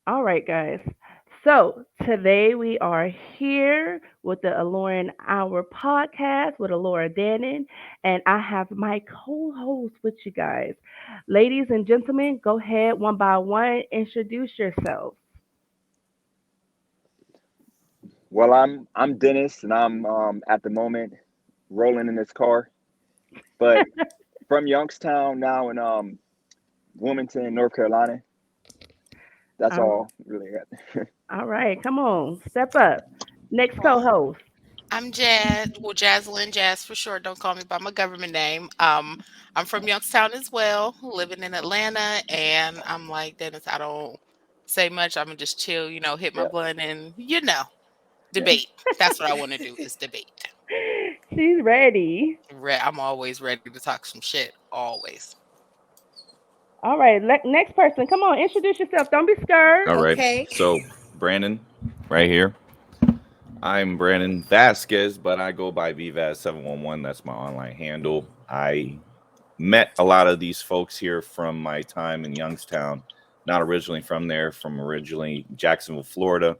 All right, guys. So today we are here with the Alluring Hour podcast with Alura Dannin, and I have my co-host with you guys. Ladies and gentlemen, go ahead one by one, introduce yourselves. Well, I'm Dennis, and I'm at the moment rolling in this car, but from Youngstown now in Wilmington, North Carolina. That's All, all really. all right, come on, step up. Next co-host. I'm Jazz. Well, Jaslyn, Jazz for short. Don't call me by my government name. I'm from Youngstown as well, living in Atlanta, and I'm like Dennis. I don't say much. I'm gonna just chill, hit my Yeah. blunt and debate. That's what I want to do is debate. She's ready. I'm always ready to talk some shit. Always. All right, next person. Come on, introduce yourself. Don't be scared. All right. Okay. So, Brandon, right here. I'm Brandon Vasquez, but I go by VVAS711. That's my online handle. I met a lot of these folks here from my time in Youngstown. Not originally from there, from originally Jacksonville, Florida.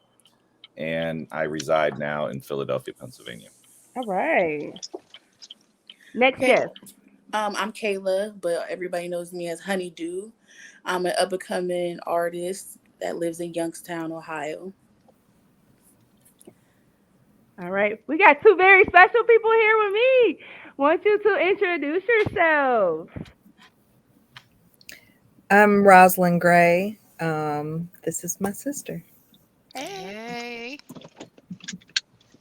And I reside now in Philadelphia, Pennsylvania. All right. Next Okay. guest. I'm Kayla, but everybody knows me as Honeydew. I'm an up and coming artist that lives in Youngstown, Ohio. All right. We got two very special people here with me. Want you to introduce yourselves. I'm Rosalind Gray. This is my sister. Hey.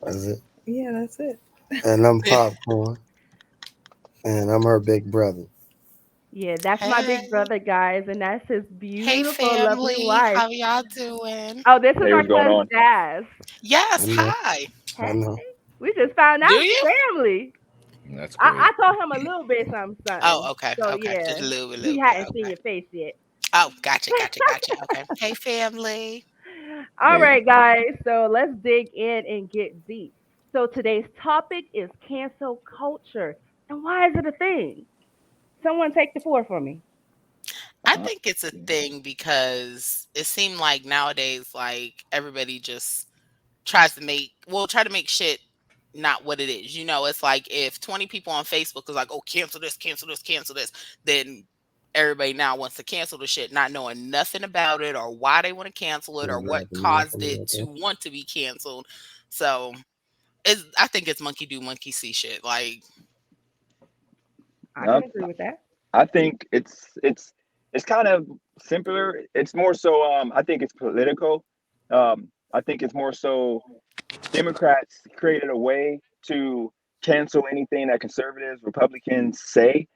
That's it. Yeah, that's it. And I'm Popcorn, and I'm her big brother. Yeah, that's my big Hey. brother, guys, and that's his Hey, beautiful, lovely family. wife. How y'all doing? Oh, this is Hey, our what's going cousin on? Jazz. I Yes. know, Hi. I Hey, know. we just found Do out you? family. That's I great. told him a little bit something, Oh, something. okay. So Okay. Just yeah, a little bit, he little bit. hadn't seen Okay. your face yet. Oh, gotcha. Okay. Hey, family. All Hey, right, guys. So let's dig in and get deep. So today's topic is cancel culture. And why is it a thing? Someone take the floor for me. I Uh, think it's a thing because it seemed like nowadays, like everybody just try to make shit not what it is. It's like if 20 people on Facebook is like, oh, cancel this, then everybody now wants to cancel the shit, not knowing nothing about it or why they want to cancel it or what Exactly. caused Nothing it about to that. want to be canceled. So I think it's monkey do, monkey see shit. Like, I um, can agree with that. I think it's kind of simpler. It's more so. I think it's political. I think it's more so. Democrats created a way to cancel anything that conservatives, Republicans say.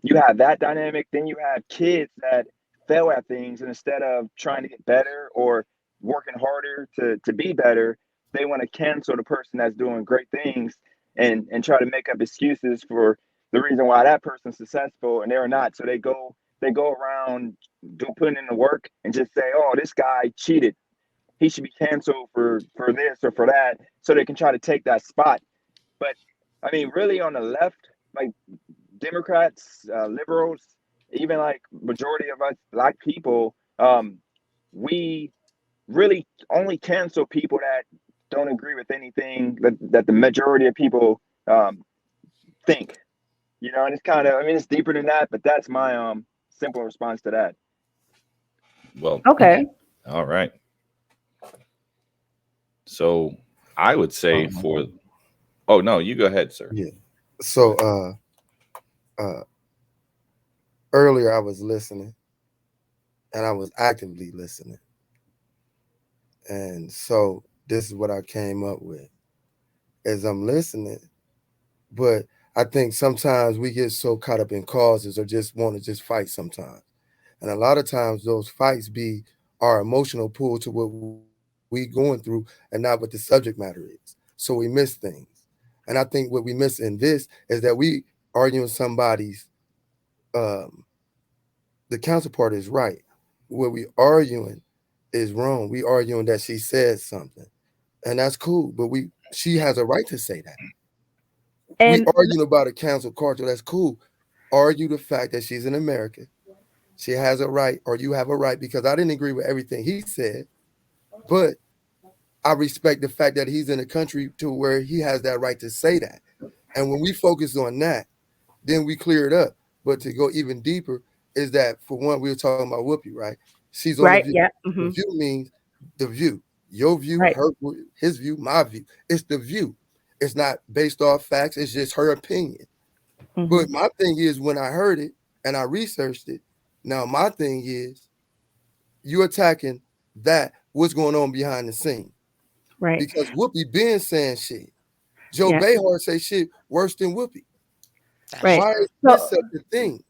You have that dynamic. Then you have kids that fail at things, and instead of trying to get better or working harder to be better, they want to cancel the person that's doing great things and try to make up excuses for the reason why that person's successful and they're not. So they go around putting in the work and just say, "Oh, this guy cheated. He should be canceled for this or for that," so they can try to take that spot. But I mean, really, on the left, like Democrats, liberals, even like majority of us black people, we really only cancel people that don't agree with anything that the majority of people um, think. And it's kind of, I mean, it's deeper than that, but that's my simple response to that. well, Okay. all right. So, I would say Um, for. Oh, no, you go ahead, sir. yeah. So uh, earlier I was listening, and I was actively listening, and so this is what I came up with as I'm listening. But I think sometimes we get so caught up in causes or just want to just fight sometimes. And a lot of times those fights be our emotional pull to what we going through and not what the subject matter is. So we miss things. And I think what we miss in this is that we arguing somebody's um the counterpart is right. What we arguing is wrong. We arguing that she said something. And that's cool. But she has a right to say that. We And arguing about a cancel culture. That's cool. Argue the fact that she's in America. She has a right, or you have a right, because I didn't agree with everything he said, but I respect the fact that he's in a country to where he has that right to say that. And when we focus on that, then we clear it up. But to go even deeper is that, for one, we were talking about Whoopi, right? She's on the Right. View. Yeah. The Hmm. View means the view. Your view, Right. her, his view, my view. It's the view. It's not based off facts. It's just her opinion. Hmm. But my thing is, when I heard it and I researched it, now my thing is, you attacking that, what's going on behind the scene. Right. Because Whoopi been saying shit. Joe Yeah. Behar say shit worse than Whoopi. That's Right. Why true. is this So such a thing?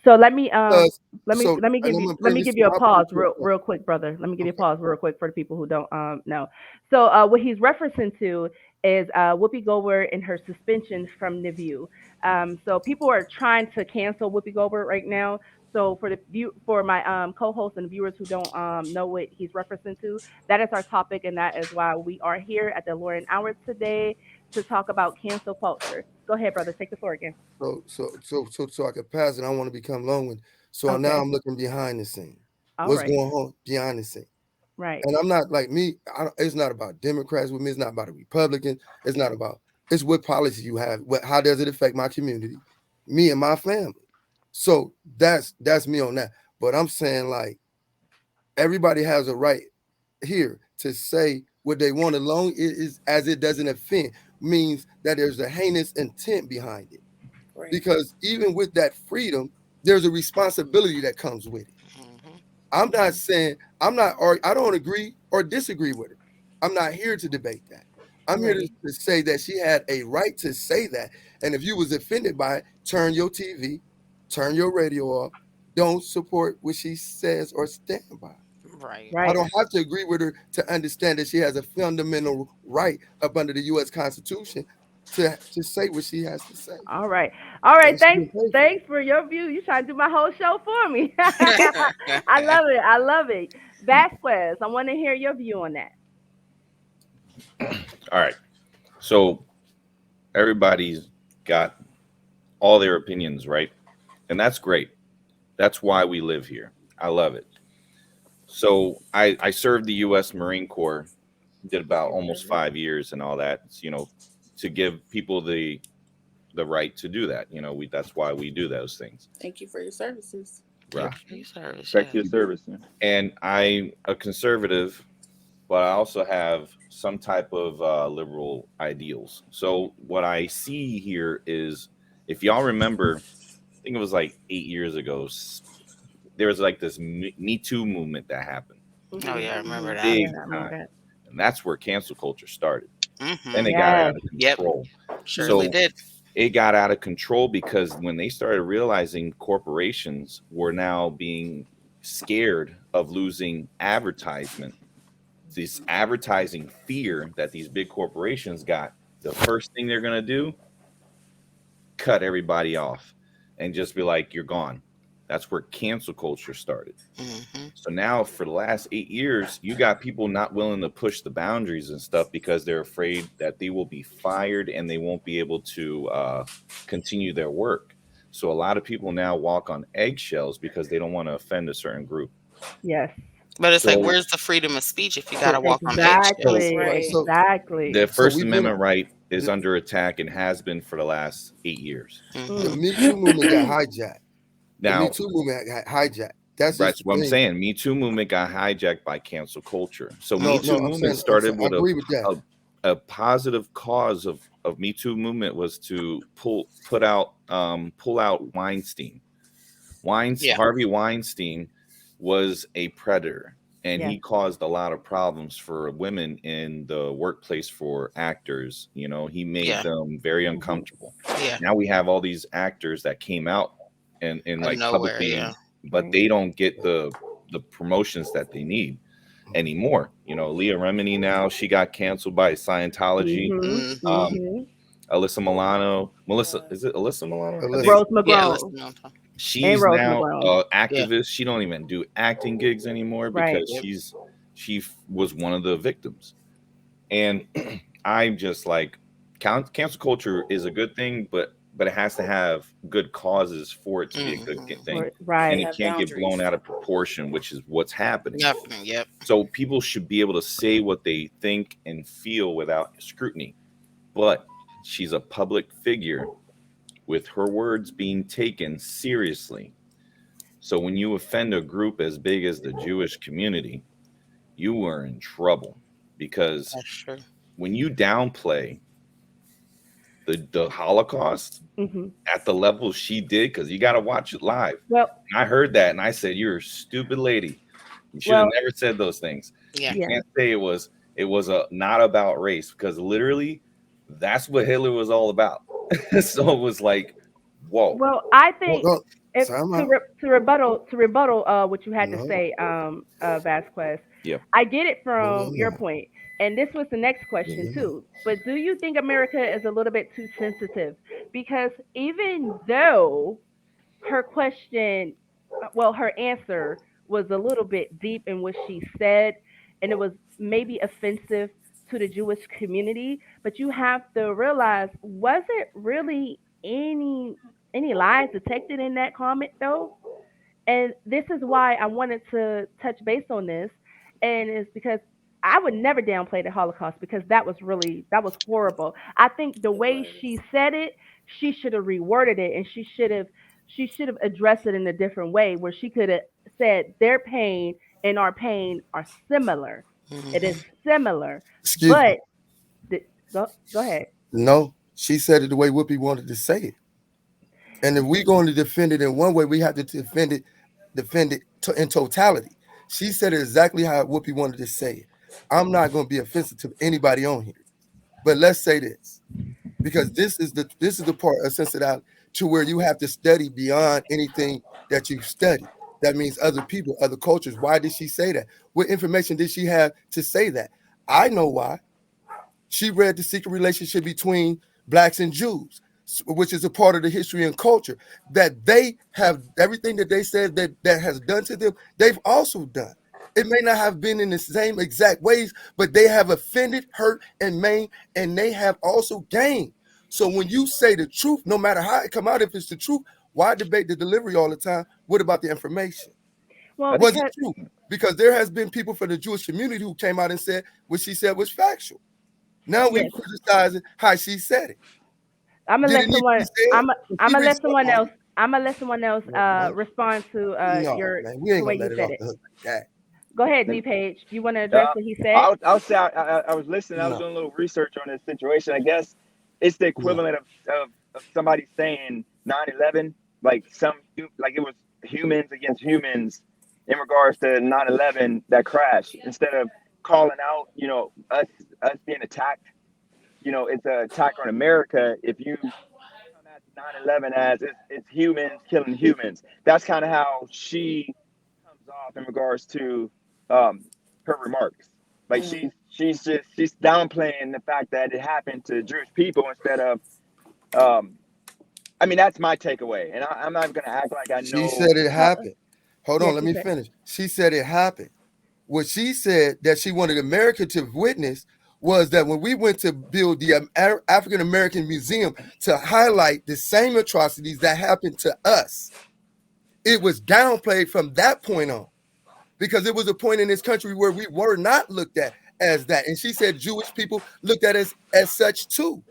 so let me Because so let me and give I'm you gonna bring this to a my pause point real quick. real quick, brother. Let me give you a Okay. pause real quick for the people who don't know. So what he's referencing to is Whoopi Goldberg and her suspension from the View. So people are trying to cancel Whoopi Goldberg right now. So for my co-hosts and viewers who don't know what he's referencing to, that is our topic, and that is why we are here at the Lauren Hour today to talk about cancel culture. Go ahead, brother. Take the floor again. So I could pass it. I want to become long with. So now Okay. I'm looking behind the scene. All What's right. going on behind the scene? Right. And I'm not like me. It's not about Democrats with me. It's not about a Republican. It's not about. It's what policy you have. How does it affect my community, me and my family? So that's me on that. But I'm saying, like, everybody has a right here to say what they want, as long as it doesn't offend, means that there's a heinous intent behind it. Right. Because even with that freedom, there's a responsibility that comes with it. Hmm. I'm not saying I don't agree or disagree with her. I'm not here to debate that. I'm here Right. to say that she had a right to say that. And if you was offended by it, turn your TV, turn your radio off. Don't support what she says or stand by. Right. I Right. don't have to agree with her to understand that she has a fundamental right up under the U.S. Constitution to say what she has to say. All right. All right. And she Thanks. didn't pay for it. Thanks for your view. You trying to do my whole show for me. I love it. I love it. Vasquez, I want to hear your view on that. All right. So everybody's got all their opinions, right? And that's great. That's why we live here. I love it. So I served the U.S. Marine Corps, did about almost 5 years and all that, to give people the right to do that. That's why we do those things. Thank you for your services. Right. Thank you, service. Respect Yeah. your service. Yeah. And I'm a conservative, but I also have some type of liberal ideals. So what I see here is, if y'all remember, I think it was like 8 years ago, there was like this Me Too movement that happened, Oh Hmm. yeah, I remember Hmm. that. Yeah, big I remember time. that. And that's where cancel culture started. Hmm. Then it got Yes. out of Yep. control. Surely So did. it got out of control because when they started realizing corporations were now being scared of losing advertisement, this advertising fear that these big corporations got, the first thing they're going to do, cut everybody off and just be like, you're gone. That's where cancel culture started. Hmm. So now for the last 8 years, you got people not willing to push the boundaries and stuff because they're afraid that they will be fired and they won't be able to continue their work. So a lot of people now walk on eggshells because they don't want to offend a certain group. Yes. But it's like, So where's the freedom of speech if you got So to walk on so eggshells? Exactly. Right. so Exactly. the so First we've been Amendment right is the, under attack and has been for the last 8 years. the Hmm. Mm. Me Too movement got hijacked. The Me Now, Too movement got hijacked. That's just that's the what I'm thing. saying. Me Too movement got hijacked by cancel culture. So Me No, Hmm. Too no, movement I'm started saying I with agree with that. a, a positive cause of Me Too movement was to pull out Weinstein. Yeah. Harvey Weinstein was a predator, and Yes. he caused a lot of problems for women in the workplace for actors. He made Yeah. them very Hmm. uncomfortable. Yeah. Now we have all these actors that came out and Out of like nowhere. publicly, Yeah. but Right. they don't get the promotions that they need anymore. Leah Remini, now she got canceled by Scientology. Mhm. Mm. Um, Mhm. Alyssa Milano, is it Alyssa Milano? I think Alyssa. Rose Yeah. McGrone Listen. and she's Rose now McGrone. a Yeah. activist. She don't even do acting gigs anymore Right. because Yep. she was one of the victims. And I'm just like, cancel culture is a good thing, but but it has to have good causes for it to be a good thing. And Right. it Have can't get blown boundaries. out of proportion, which is what's happening. Definitely. Yep. So people should be able to say what they think and feel without scrutiny. But she's a public figure with her words being taken seriously. So when you offend a group as big as the Jewish community, you are in trouble, because That's true. when you downplay the Holocaust Hmm. at the level she did, because you got to watch it live. Well, And I heard that and I said, "You're a stupid lady. You should well, have never said those things." Yeah. You yeah. can't say it was a not about race, because literally that's what Hitler was all about. So it was like, whoa. Well, I Hold think on. if Time to out. rebuttal what you had to No. say, Vasquez, Yep. I get it No, from no, your no. point, and this was the next No, question no, no. too. But do you think America is a little bit too sensitive? Because even though her question, well, her answer was a little bit deep in what she said, and it was maybe offensive to the Jewish community. But you have to realize, was it really any lies detected in that comment though? And this is why I wanted to touch base on this, and it's because I would never downplay the Holocaust because that was horrible. I think the It way was. she said it, she should have reworded it, and she should have addressed it in a different way where she could have said their pain and our pain are similar. It is Hmm. similar, Excuse me. but the, go ahead. No, she said it the way Whoopi wanted to say it. And if we're going to defend it in one way, we have to defend it in totality. She said it exactly how Whoopi wanted to say it. I'm not going to be offensive to anybody on here, but let's say this, because this is the part of sensitivity to where you have to study beyond anything that you've studied. That means other people, other cultures. Why did she say that? What information did she have to say that? I know why. She read The Secret Relationship Between Blacks and Jews, which is a part of the history and culture that they have. Everything that they said that has done to them, they've also done. It may not have been in the same exact ways, but they have offended, hurt, and maimed, and they have also gained. So when you say the truth, no matter how it come out, if it's the truth, why debate the delivery all the time? What about the information? Well, I think Was it because true? Because there has been people from the Jewish community who came out and said what she said was factual. Now we yes, criticizing how she said it. I'm gonna Did it let need to be someone. said? If I'm she gonna let someone responded, else. I'm gonna let someone else man, respond to no, your man, we the ain't way gonna you let it said off it. the hook like that. Go ahead, let D me, Page. You want to address what he said? I'll say I was listening. I was No, doing a little research on this situation. I guess it's the no. equivalent of somebody saying 9/11, like like it was humans against humans in regards to 9/11 that crash. Instead of calling out, us being attacked, it's an attack on America. If you come at 9/11 as it's humans killing humans, that's kind of how she comes off in regards to um, her remarks. Like Mm. she's downplaying the fact that it happened to Jewish people instead of. Um, I mean, that's my takeaway, and I'm not going to act like I She know. said it How, happened. Hold on, yes, let he me said. finish. She said it happened. What she said that she wanted America to witness was that when we went to build the African American Museum to highlight the same atrocities that happened to us, it was downplayed from that point on, because it was a point in this country where we were not looked at as that. And she said Jewish people looked at us as such too.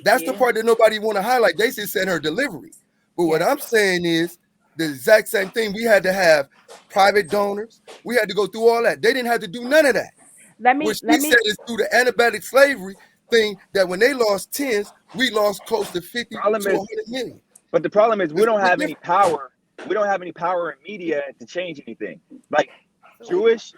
That's the Yeah. part that nobody want to highlight. They just said her delivery. But what Yes. I'm saying is the exact same thing. We had to have private donors. We had to go through all that. They didn't have to do none of that. Let What me she let said me. is through the antibiotic slavery thing that when they lost tens, we lost close to 50 Problem to is, 100 million. but the problem is we It's a don't big have any difference. power. We don't have any power in media to change anything. Like Jewish,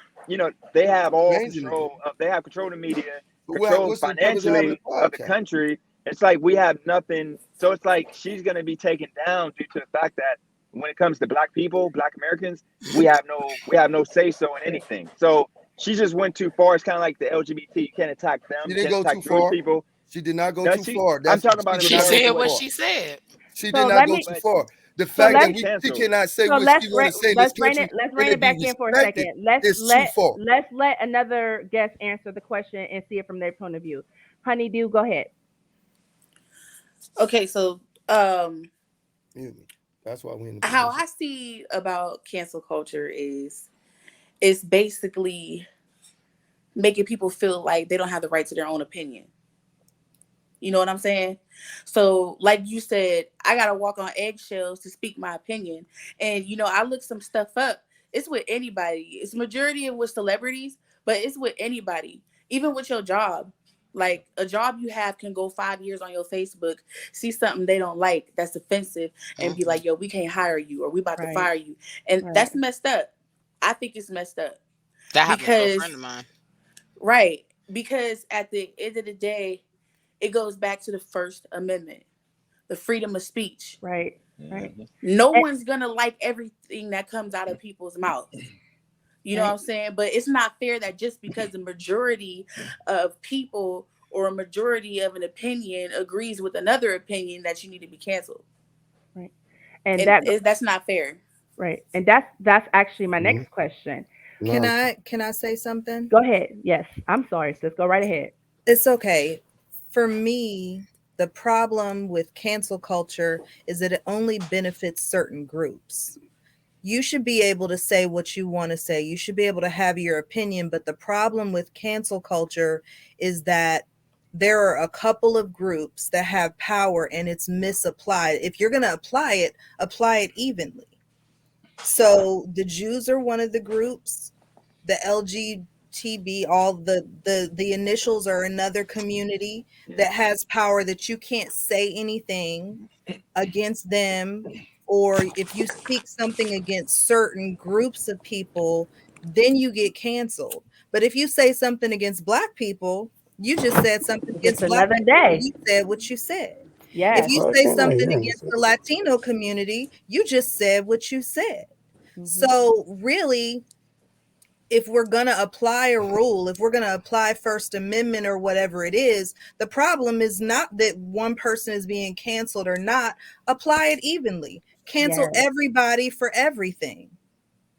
they have all Change anything. control of. They have control of the media, So control what's the purpose of having a financially of the podcast? country. It's like we have nothing. So it's like she's going to be taken down due to the fact that when it comes to black people, black Americans, we have no say so in anything. So she just went too far. It's kind of like the LGBT. You can't attack them. She You didn't can't go attack too Jewish far. people. She did not go Does too she? far. I'm That's talking she about in did She not regards go to said too what. what far. she said. She So did not let go me. too But far. The So it's fact going let's to that be she canceled. cannot say so what let's she want to say in this let's rein it country let's and rein it it be back in for a respected second. Let's is too let far. let's let another guest answer the question and see it from their point of view. Honeydew, go ahead. Okay, so Um, Excuse me. That's why we in the how position. I see about cancel culture is it's basically making people feel like they don't have the right to their own opinion. You know what I'm saying? So, like you said, I gotta walk on eggshells to speak my opinion. And I look some stuff up. It's with anybody. It's majority of with celebrities, but it's with anybody. Even with your job. Like a job you have can go 5 years on your Facebook, see something they don't like that's offensive, and be Mhm. like, "Yo, we can't hire you, or we about to Right. fire you," and Right. that's messed up. I think it's messed up That happened to a friend of because, mine. right? Because at the end of the day, it goes back to the First Amendment, the freedom of speech. Right. Right. Mhm. No And, one's gonna like everything that comes out of people's mouths. You know what right. I'm saying? But it's not fair that just because the majority of people or a majority of an opinion agrees with another opinion that you need to be canceled. Right. And And that that's not fair. right. And that's actually my Mhm. next question. Can No, I say something? Go ahead. Yes. I'm sorry, sis. Go right ahead. It's okay. For me, the problem with cancel culture is that it only benefits certain groups. You should be able to say what you want to say. You should be able to have your opinion. But the problem with cancel culture is that there are a couple of groups that have power and it's misapplied. If you're going to apply it evenly. So the Jews are one of the groups, the LGTB, all the initials are another community that has power that you can't say anything against them, or if you speak something against certain groups of people, then you get canceled. But if you say something against black people, you just said something Just against black another people. day. You said what you said. If Yes. you I say can't like something hearing against the Latino community, you just said what you said. Hmm. So really, if we're going to apply a rule, if we're going to apply First Amendment or whatever it is, the problem is not that one person is being canceled or not. Apply it evenly. Cancel Yes. everybody for everything.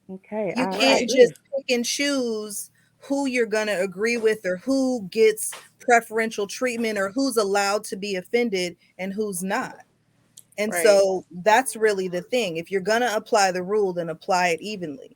Okay. You I Right. can't agree. just pick and choose who you're going to agree with or who gets preferential treatment or who's allowed to be offended and who's not. And Right. so that's really the thing. If you're going to apply the rule, then apply it evenly,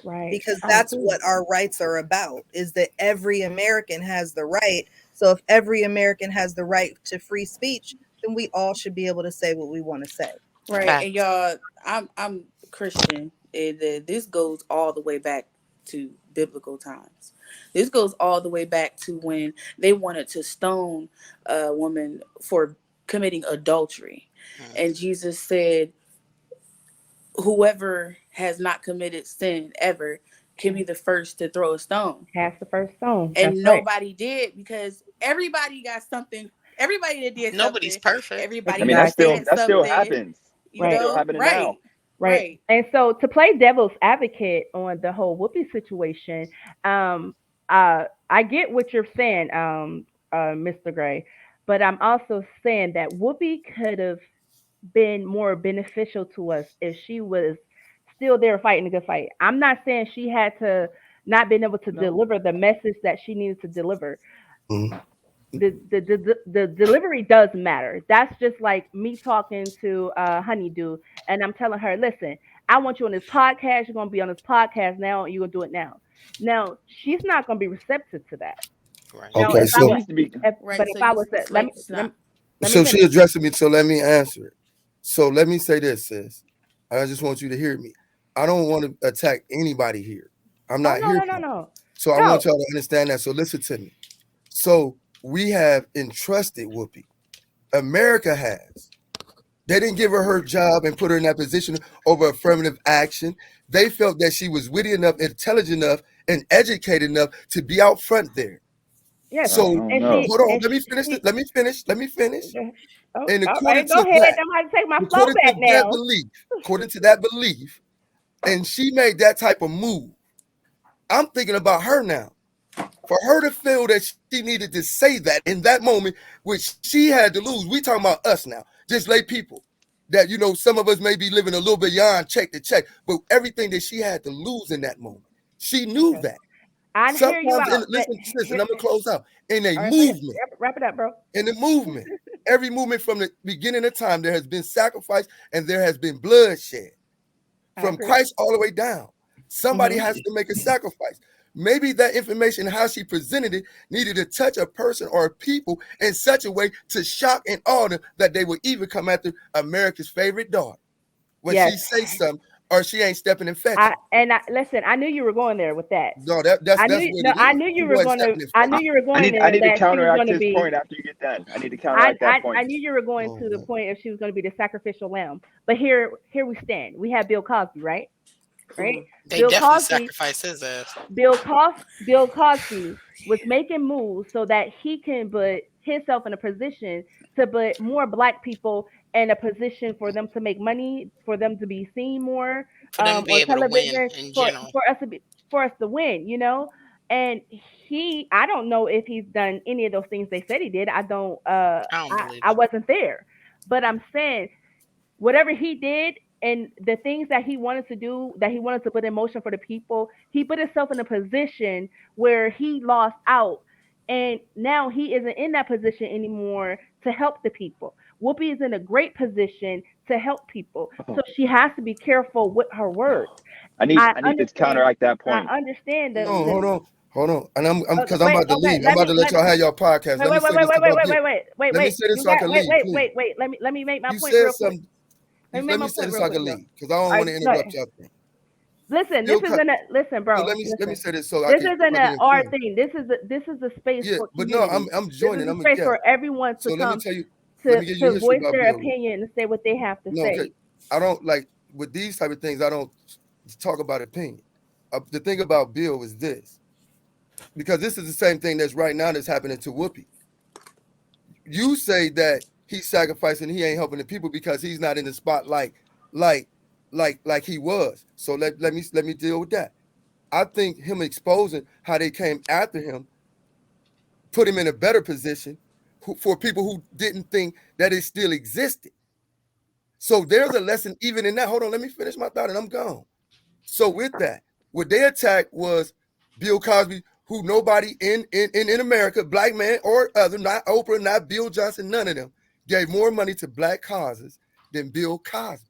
Right. because I that's agree. what our rights are about, is that every American has the right. So if every American has the right to free speech, then we all should be able to say what we want to say. Right. And Facts. y'all, I'm Christian. And this goes all the way back to biblical times. This goes all the way back to when they wanted to stone a woman for committing adultery. And Mhm. Jesus said, "Whoever has not committed sin ever can be Right. the first to throw a stone." Cast the first stone. That's And right. nobody did because everybody got something. Everybody that did Nobody's something, perfect. I everybody mean, that Exactly. said that still something, happens. That's Right. still happening now. right, Right. right, And so to play devil's advocate on the whole Whoopi situation, um, I get what you're saying, Mr. Gray, but I'm also saying that Whoopi could have been more beneficial to us if she was still there fighting a good fight. I'm not saying she had to not been able to No. deliver the message that she needed to deliver. Mhm. The delivery does matter. That's just like me talking to Honeydew and I'm telling her, listen, I want you on this podcast. You're gonna be on this podcast now. You're gonna do it now. Now she's not gonna be receptive to that. Right. Now Okay, if I She so was, needs to be. but right. if So I you, was to, it's like it's not let me so she finish. addressing me. So let me answer it. So let me say this, sis. I just want you to hear me. I don't want to attack anybody here. I'm Oh not no here no no for. no So I want no. y'all to understand that. So listen to me. So we have entrusted Whoopi. America has. They didn't give her job and put her in that position over affirmative action. They felt that she was witty enough, intelligent enough, and educated enough to be out front there. Yes, I So don't and know. hold on, and let me finish it. she Let me finish. Let me finish. oh, And all right, according go to ahead. that, I'm gonna take my flow according to back that now. belief, according to that belief, and she made that type of move. I'm thinking about her now. For her to feel that she needed to say that in that moment, which she had to lose. We talking about us now, just lay people. That some of us may be living a little beyond check to check, but everything that she had to lose in that moment, she knew Okay, that. I hear you Sometimes, out, but listen, sis, here, and I'm gonna close out. In a all right, go ahead. movement, Wrap it up, bro. in the movement, every movement from the beginning of time, there has been sacrifice and there has been bloodshed. From Christ all the way down. Somebody has to make a sacrifice. Maybe that information, how she presented it, needed to touch a person or a people in such a way to shock and awe them that they would even come after America's favorite daughter. When she say something, or she ain't stepping and fetching. Listen, I knew you were going there with that. No, that's what it is. I knew you were going to. I knew you were going there. I need to that she was counteract going to his be. point after you get done. I need to counteract that point. I knew you were going to the point if she was going to be the sacrificial lamb. But here we stand. We have Bill Cosby, right? Right. They Bill definitely Cosby, sacrificed his ass. Bill Cosby was making moves so that he can put himself in a position to put more black people in a position for them to make money, for them to be seen more For them to be on able to win television, in general. for us to win, you know. And I don't know if he's done any of those things they said he did. I don't believe I wasn't there, but I'm saying whatever he did and the things that he wanted to do, that he wanted to put in motion for the people, he put himself in a position where he lost out. And now he isn't in that position anymore to help the people. Whoopi is in a great position to help people. So she has to be careful with her words. I need to counteract that point. I understand that. No, hold on. And I'm because I'm about to leave. I'm about to let y'all have your podcast. Wait. Let me say this so I can leave. Wait. Let me make my point real quick. Let me say this so I can leave because I don't want to interrupt y'all. Listen, bro. Let me say this so this isn't an art thing. This is a space for but community. I'm joining. This is a space for everyone to come to voice their opinion and say what they have to say. Okay. I don't like with these type of things. I don't talk about opinion. The thing about Bill is this, because this is the same thing that's right now that's happening to Whoopi. You say that he's sacrificing, he ain't helping the people because he's not in the spotlight like he was. So let me deal with that. I think him exposing how they came after him put him in a better position for people who didn't think that it still existed. So there's a lesson even in that. Hold on, let me finish my thought and I'm gone. So with that, what they attacked was Bill Cosby, who nobody in America, black man or other, not Oprah, not Bill Johnson, none of them, gave more money to black causes than Bill Cosby.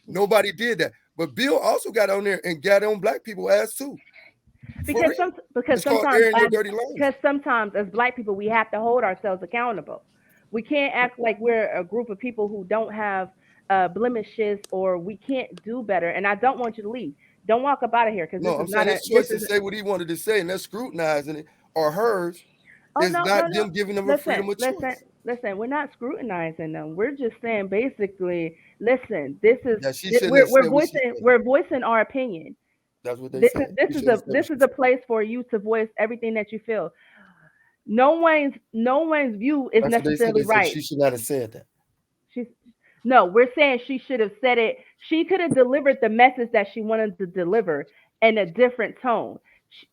Nobody did that. But Bill also got on there and got on black people's ass too. Because sometimes as black people, we have to hold ourselves accountable. We can't act like we're a group of people who don't have blemishes or we can't do better. And I don't want you to leave. Don't walk up out of here because I'm saying his choice to say what he wanted to say, and they're scrutinizing it, or hers. Them giving them a freedom of choice. Listen, we're not scrutinizing them. We're just saying basically, listen, this is we're voicing our opinion. That's what they say. This is a place for you to voice everything that you feel. No one's view is necessarily right. She should not have said that. No, we're saying she should have said it. She could have delivered the message that she wanted to deliver in a different tone.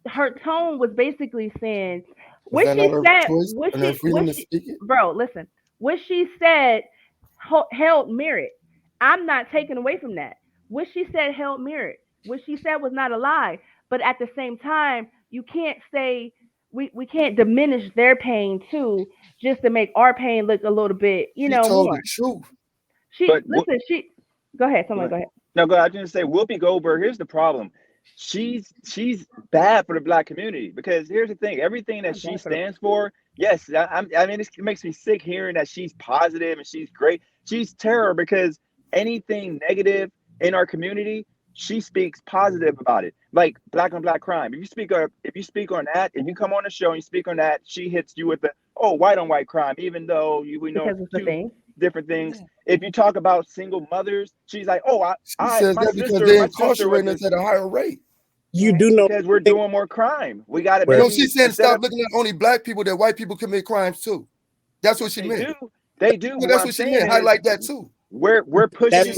Her tone was basically saying, what she said held merit. I'm not taking away from that. What she said held merit. What she said was not a lie. But at the same time, you can't say we can't diminish their pain too, just to make our pain look a little bit, she told more. The truth. Go ahead. Someone go ahead. No, go ahead. I just say Whoopi Goldberg. Here's the problem. She's bad for the black community because here's the thing. Everything that she stands for, yes, I mean, it makes me sick hearing that she's positive and she's great. She's terror because anything negative in our community, she speaks positive about it. Like black on black crime. If you speak on that, if you come on the show and you speak on that, she hits you with the white on white crime, even though we know two different things. If you talk about single mothers, she's like, she says that because they're incarcerating us at a higher rate. You do know because we're doing more crime. We got to. She's saying stop looking at only black people, that white people commit crimes too. That's what she meant. They do. Well, that's what she meant. Highlight that too. We're pushing.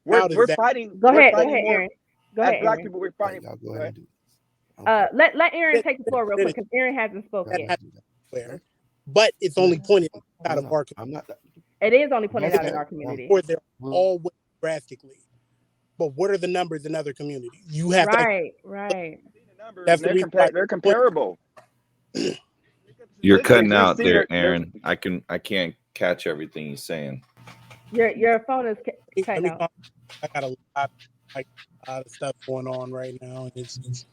We're fighting. Go ahead, Aaron. Go ahead, black people. We're fighting. Go ahead. Let Aaron take the floor real quick because Aaron hasn't spoken yet. But it's only pointed out of our community. It is only pointed out in our community. Or they're always drastically. But what are the numbers in other communities? You have right. That's they're comparable. You're listen, cutting out Christina, there, Aaron. I can't catch everything he's saying. Your phone is Let cutting me out. calm. I got like a lot of stuff going on right now, and it's just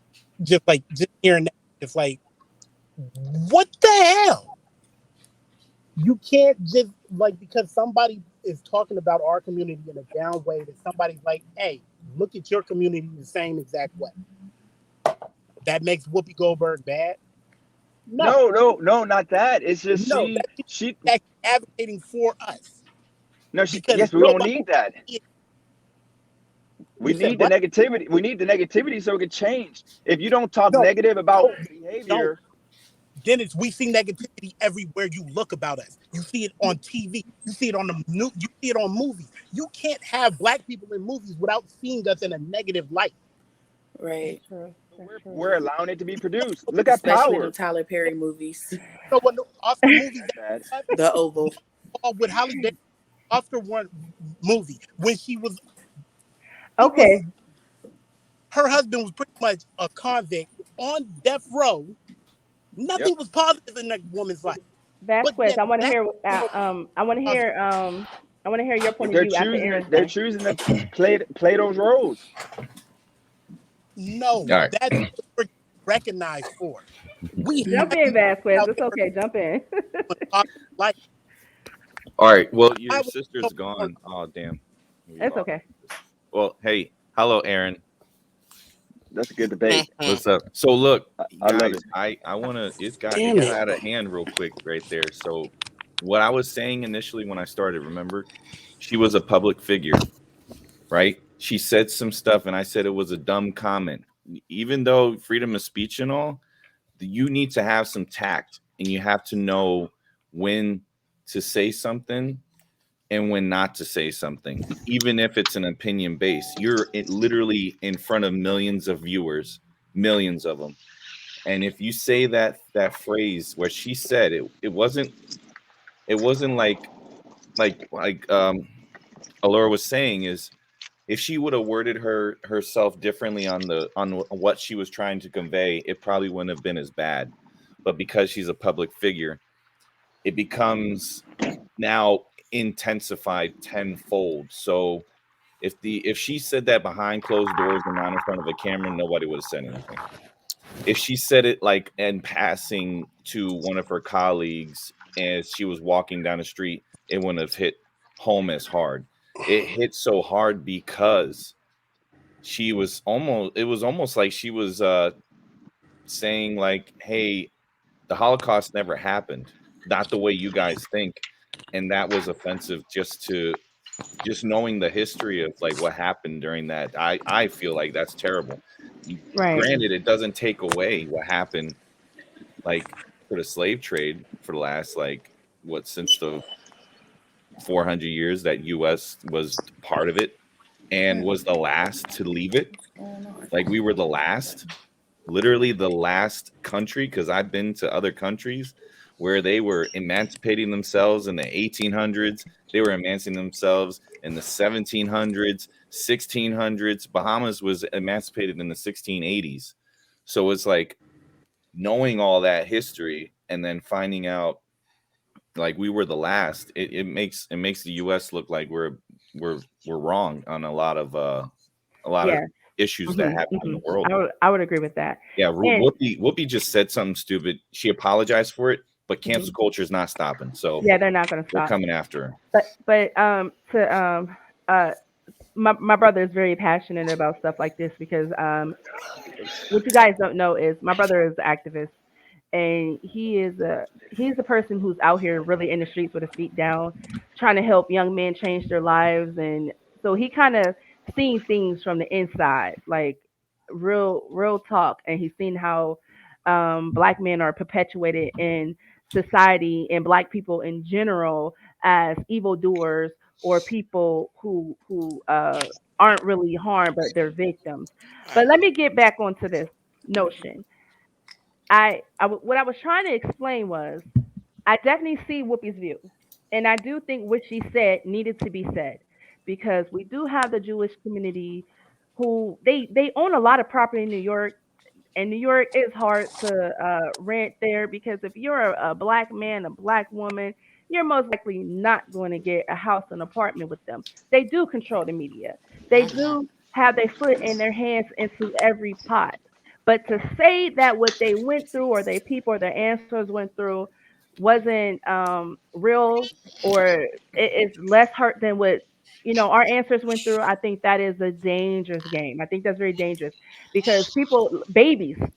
hearing that, it's like, what the hell? You can't just like because somebody is talking about our community in a down way that somebody's like, hey, look at your community the same exact way. That makes Whoopi Goldberg bad? No, no, not that. It's just no, she. that's advocating for us No, she. because Yes, we don't nobody. need that. We You said need the what? negativity. We need the negativity so it can change. If you don't talk No, negative about don't. behavior, Dennis, we see negativity everywhere you look about us. You see it on TV. You see it on the new. You see it on movies. You can't have black people in movies without seeing us in a negative light. Right. That's true. That's true. we're allowing it to be produced. Look at Especially them Power. Tyler Perry movies. So when the Oscar movies that Bad. we have, The Oval. with Halle Berry, Oscar one movie when he was Okay, her husband was pretty much a convict on death row. Yep. Nothing was positive in that woman's life. But Vasquez, yet that I want to positive. hear I want to hear your But point of view after Aaron's they're done. choosing to play those roles. No, All right. that's what we're recognized for. We Jump have in, to Vasquez. out It's there okay. Jump in. on positive light. All right. Well, I your was sister's gone. Oh, damn. We It's lost okay. this. Well, hey, hello, Aaron. That's a good debate. What's up? So look, I love guys, it. I wanna it Damn got it. out of hand real quick right there. So what I was saying initially when I started, remember, she was a public figure, right? She said some stuff and I said it was a dumb comment. Even though freedom of speech and all, you need to have some tact and you have to know when to say something and when not to say something, even if it's an opinion based. Literally in front of millions of viewers, millions of them. And if you say that phrase where she said it, it wasn't like Alura was saying is if she would have worded herself differently on what she was trying to convey, it probably wouldn't have been as bad. But because she's a public figure, it becomes now intensified tenfold. So if she said that behind closed doors and not in front of a camera, nobody would have said anything. If she said it like in passing to one of her colleagues as she was walking down the street, it wouldn't have hit home as hard. It hit so hard because it was almost like she was saying like, hey, the Holocaust never happened, not the way you guys think. And that was offensive just knowing the history of like what happened during that. I feel like that's terrible. Right. Granted, it doesn't take away what happened like for the slave trade for the last like what since the 400 years that US was part of it and was the last to leave it. What's going on? Like we were the last, literally the last country, because I've been to other countries where they were emancipating themselves in the 1800s. They were emancipating themselves in the 1700s, 1600s. Bahamas was emancipated in the 1680s. So it's like knowing all that history and then finding out like we were the last. It makes the U.S. look like we're wrong on a lot of Yeah. issues that Hmm. happen in Hmm. the world. I would agree with that. Yeah, And Whoopi just said something stupid. She apologized for it, but cancel mhm, culture is not stopping. So yeah, they're not going to they're stop. coming after her. But to uh my brother is very passionate about stuff like this because what you guys don't know is my brother is an activist and he's a person who's out here really in the streets with his feet down, trying to help young men change their lives, and so he kind of seen things from the inside, like real talk, and he's seen how black men are perpetuated in society and black people in general as evildoers or people who aren't really harmed but they're victims. But let me get back onto this notion. What I was trying to explain was I definitely see Whoopi's view, and I do think what she said needed to be said because we do have the Jewish community who they own a lot of property in New York. in New York, it's hard to rent there because if you're a black man, a black woman, you're most likely not going to get a house, an apartment with them. They do control the media. They Hmm. do have their foot in their hands into every pot. But to say that what they went through or their people or their ancestors went through wasn't real or it is less hurt than what our ancestors went through, I think that is a dangerous game. I think that's very dangerous because babies was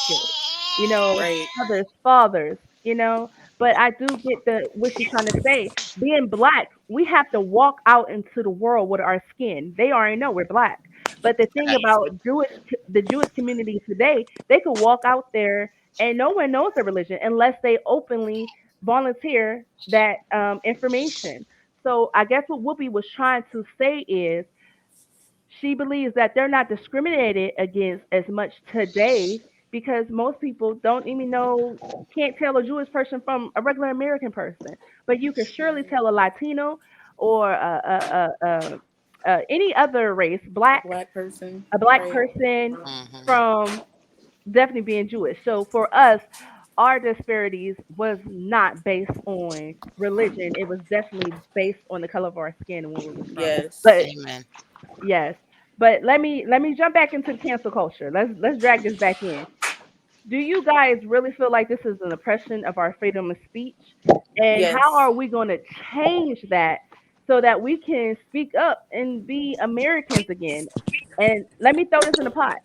killed, you know, Right. fathers. But I do get the what she's trying to say. Being black, we have to walk out into the world with our skin. They already know we're black. But the thing Facts. about the Jewish community today, they could walk out there and no one knows their religion unless they openly volunteer that information. So I guess what Whoopi was trying to say is she believes that they're not discriminated against as much today because most people don't even know, can't tell a Jewish person from a regular American person, but you can surely Right. tell a Latino or any other race, A black, black person. a black Right. person Hmm. from definitely being Jewish. So for us, our disparities was not based on religion. It was definitely based on the color of our skin and where we was from. Yes. But Amen. yes, but let me jump back into the cancel culture. Let's drag this back in. Do you guys really feel like this is an oppression of our freedom of speech? And how Yes. are we going to change that so that we can speak up and be Americans again? And let me throw this in the pot.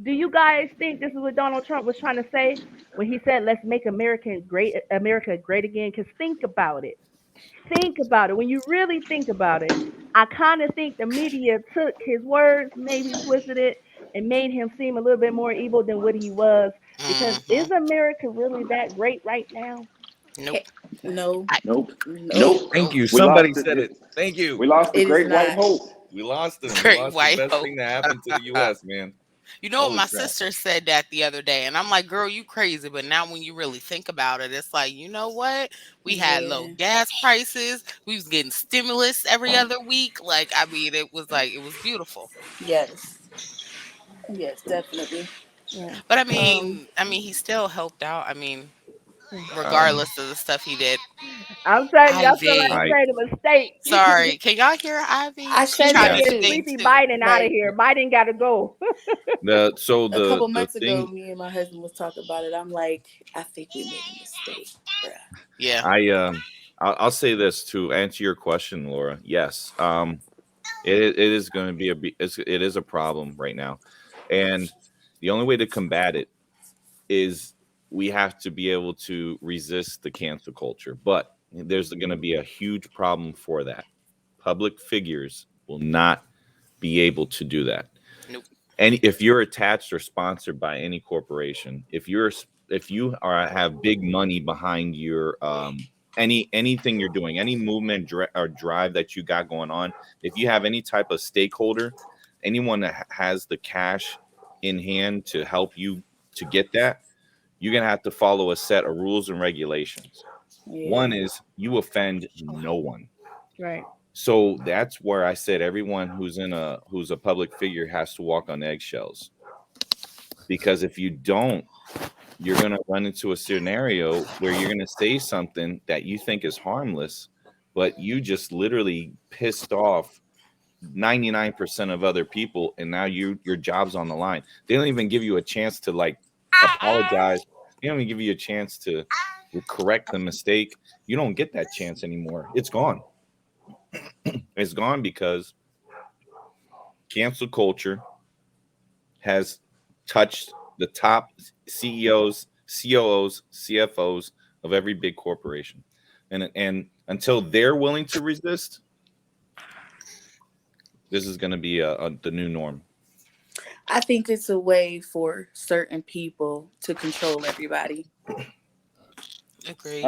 Do you guys think this is what Donald Trump was trying to say when he said, "Let's make America great again"? Because think about it. Think about it. When you really think about it, I kind of think the media took his words, maybe twisted it, and made him seem a little bit more evil than what he was. Because Hmm. is America really that great right now? Nope. No. I, Nope. Nope. Nope. Thank nope. you. We Somebody lost it. said it. Thank you. We lost the It is great white not. hope. We lost them. We Great lost the white best hope. thing that happened to the U.S., man. You know what? Holy My crap. sister said that the other day, and I'm like, girl, you crazy. But now when you really think about it, it's like, you know what? We had low Yeah. gas prices. We was getting stimulus every other week. Like, I mean, it was beautiful. Yes. Yes, definitely. Yeah. But Um. he still helped out. I mean, Um, regardless of the stuff he did. I'm telling you, I feel like Ivy. we I made a mistake. Sorry. Can y'all hear Ivy? I She said We trying that to yeah. need do to get things too. Sleepy too. Biden out of Like here. Biden got to go. a The couple the months ago, thing me and my husband was talking about it. I'm like, I think we made a mistake, bruh. Yeah. I'll say this to answer your question, Laura. Yes. It is going to be it is a problem right now, and the only way to combat it is we have to be able to resist the cancel culture. But there's going to be a huge problem for that. Public figures will not be able to do that. Nope. And if you're attached or sponsored by any corporation, if you are have big money behind your anything you're doing, any movement or drive that you got going on, if you have any type of stakeholder, anyone that has the cash in hand to help you to get that, you're gonna have to follow a set of rules and regulations. One Yeah. is you offend no one. Right. So that's where I said everyone who's a public figure has to walk on eggshells, because if you don't, you're going to run into a scenario where you're going to say something that you think is harmless, but you just literally pissed off 99% of other people, and now your job's on the line. They don't even give you a chance to like apologize. They don't even give you a chance to correct the mistake. You don't get that chance anymore. It's gone. It's gone because cancel culture has touched the top CEOs, COOs, CFOs of every big corporation. And until they're willing to resist, this is going to be the new norm. I think it's a way for certain people to control everybody. Agreed.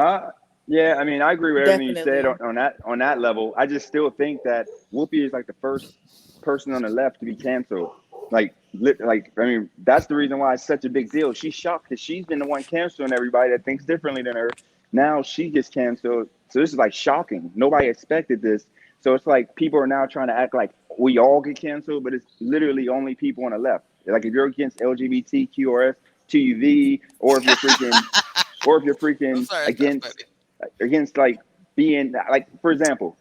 Yeah, I mean, I agree with everything you said Definitely. on that level. I just still think that Whoopi is like the first person on the left to be canceled. I mean, that's the reason why it's such a big deal. She's shocked because she's been the one canceling everybody that thinks differently than her. Now she gets canceled, so this is like shocking. Nobody expected this. So it's like people are now trying to act like we all get canceled, but it's literally only people on the left. Like if you're against LGBTQ or STUV, or if you're I'm freaking sorry, it's not funny. against like being like, for example,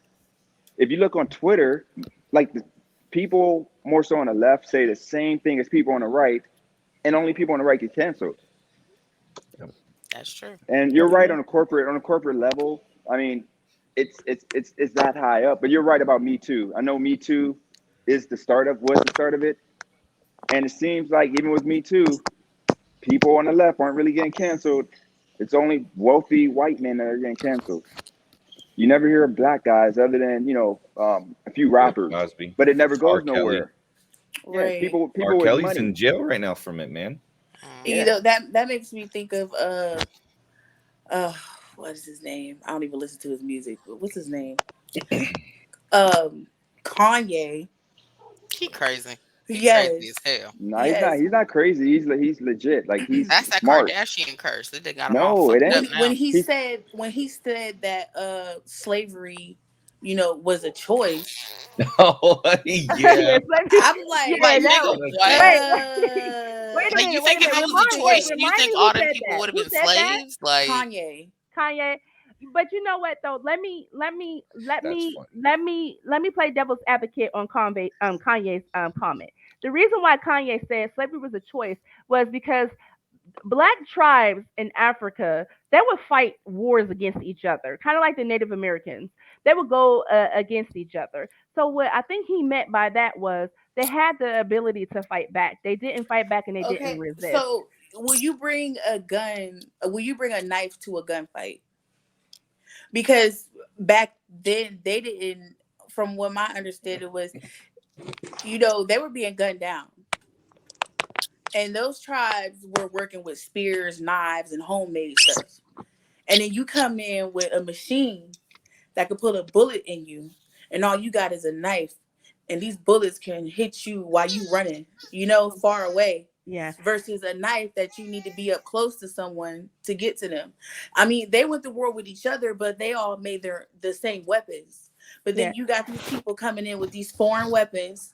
if you look on Twitter, like the people more so on the left say the same thing as people on the right, and only people on the right get canceled. That's true. And you're right on a corporate level. I mean, it's that high up. But you're right about Me Too. I know Me Too was the start of it, and it seems like even with Me Too, people on the left aren't really getting canceled. It's only wealthy white men that are getting canceled. You never hear of black guys other than a few Bill rappers, Cosby, but it never R. goes Kelly. nowhere. Yeah, Right. R. people with Kelly's in money. jail right now from it, man. You Mm. Yeah, know, that makes me think of uh what is his name? I don't even listen to his music, but what's his name? Um Kanye. He crazy. He crazy as Yes. hell. no, he's not. Yes. He's not crazy. He's legit. Like he's That's that smart. Kardashian curse. They got him all No, it fucked ain't. up when now. He's when he said that slavery, was a choice, Oh yeah. Yes, let me. I'm like, Yeah, Like, that nigga, was. what? Wait, wait a Like, you minute, wait think a if minute. it was a choice, you Remind think me who all them said people that. would have Who been said that? slaves? Like, Kanye. Kanye. But you know what though? That's funny. Let me play devil's advocate on Kanye's comment. The reason why Kanye said slavery was a choice was because black tribes in Africa, they would fight wars against each other, kind of like the Native Americans. They would go against each other. So what I think he meant by that was they had the ability to fight back. They didn't fight back and they didn't Okay, resist. so will you bring a gun? Will you bring a knife to a gunfight? Because back then they didn't. From what my understanding was, they were being gunned down, and those tribes were working with spears, knives, and homemade stuff. And then you come in with a machine that could put a bullet in you, and all you got is a knife, and these bullets can hit you while you running, far away. Yeah, Versus a knife that you need to be up close to someone to get to them. I mean, they went to war with each other, but they all made the same weapons. But yeah. then you got these people coming in with these foreign weapons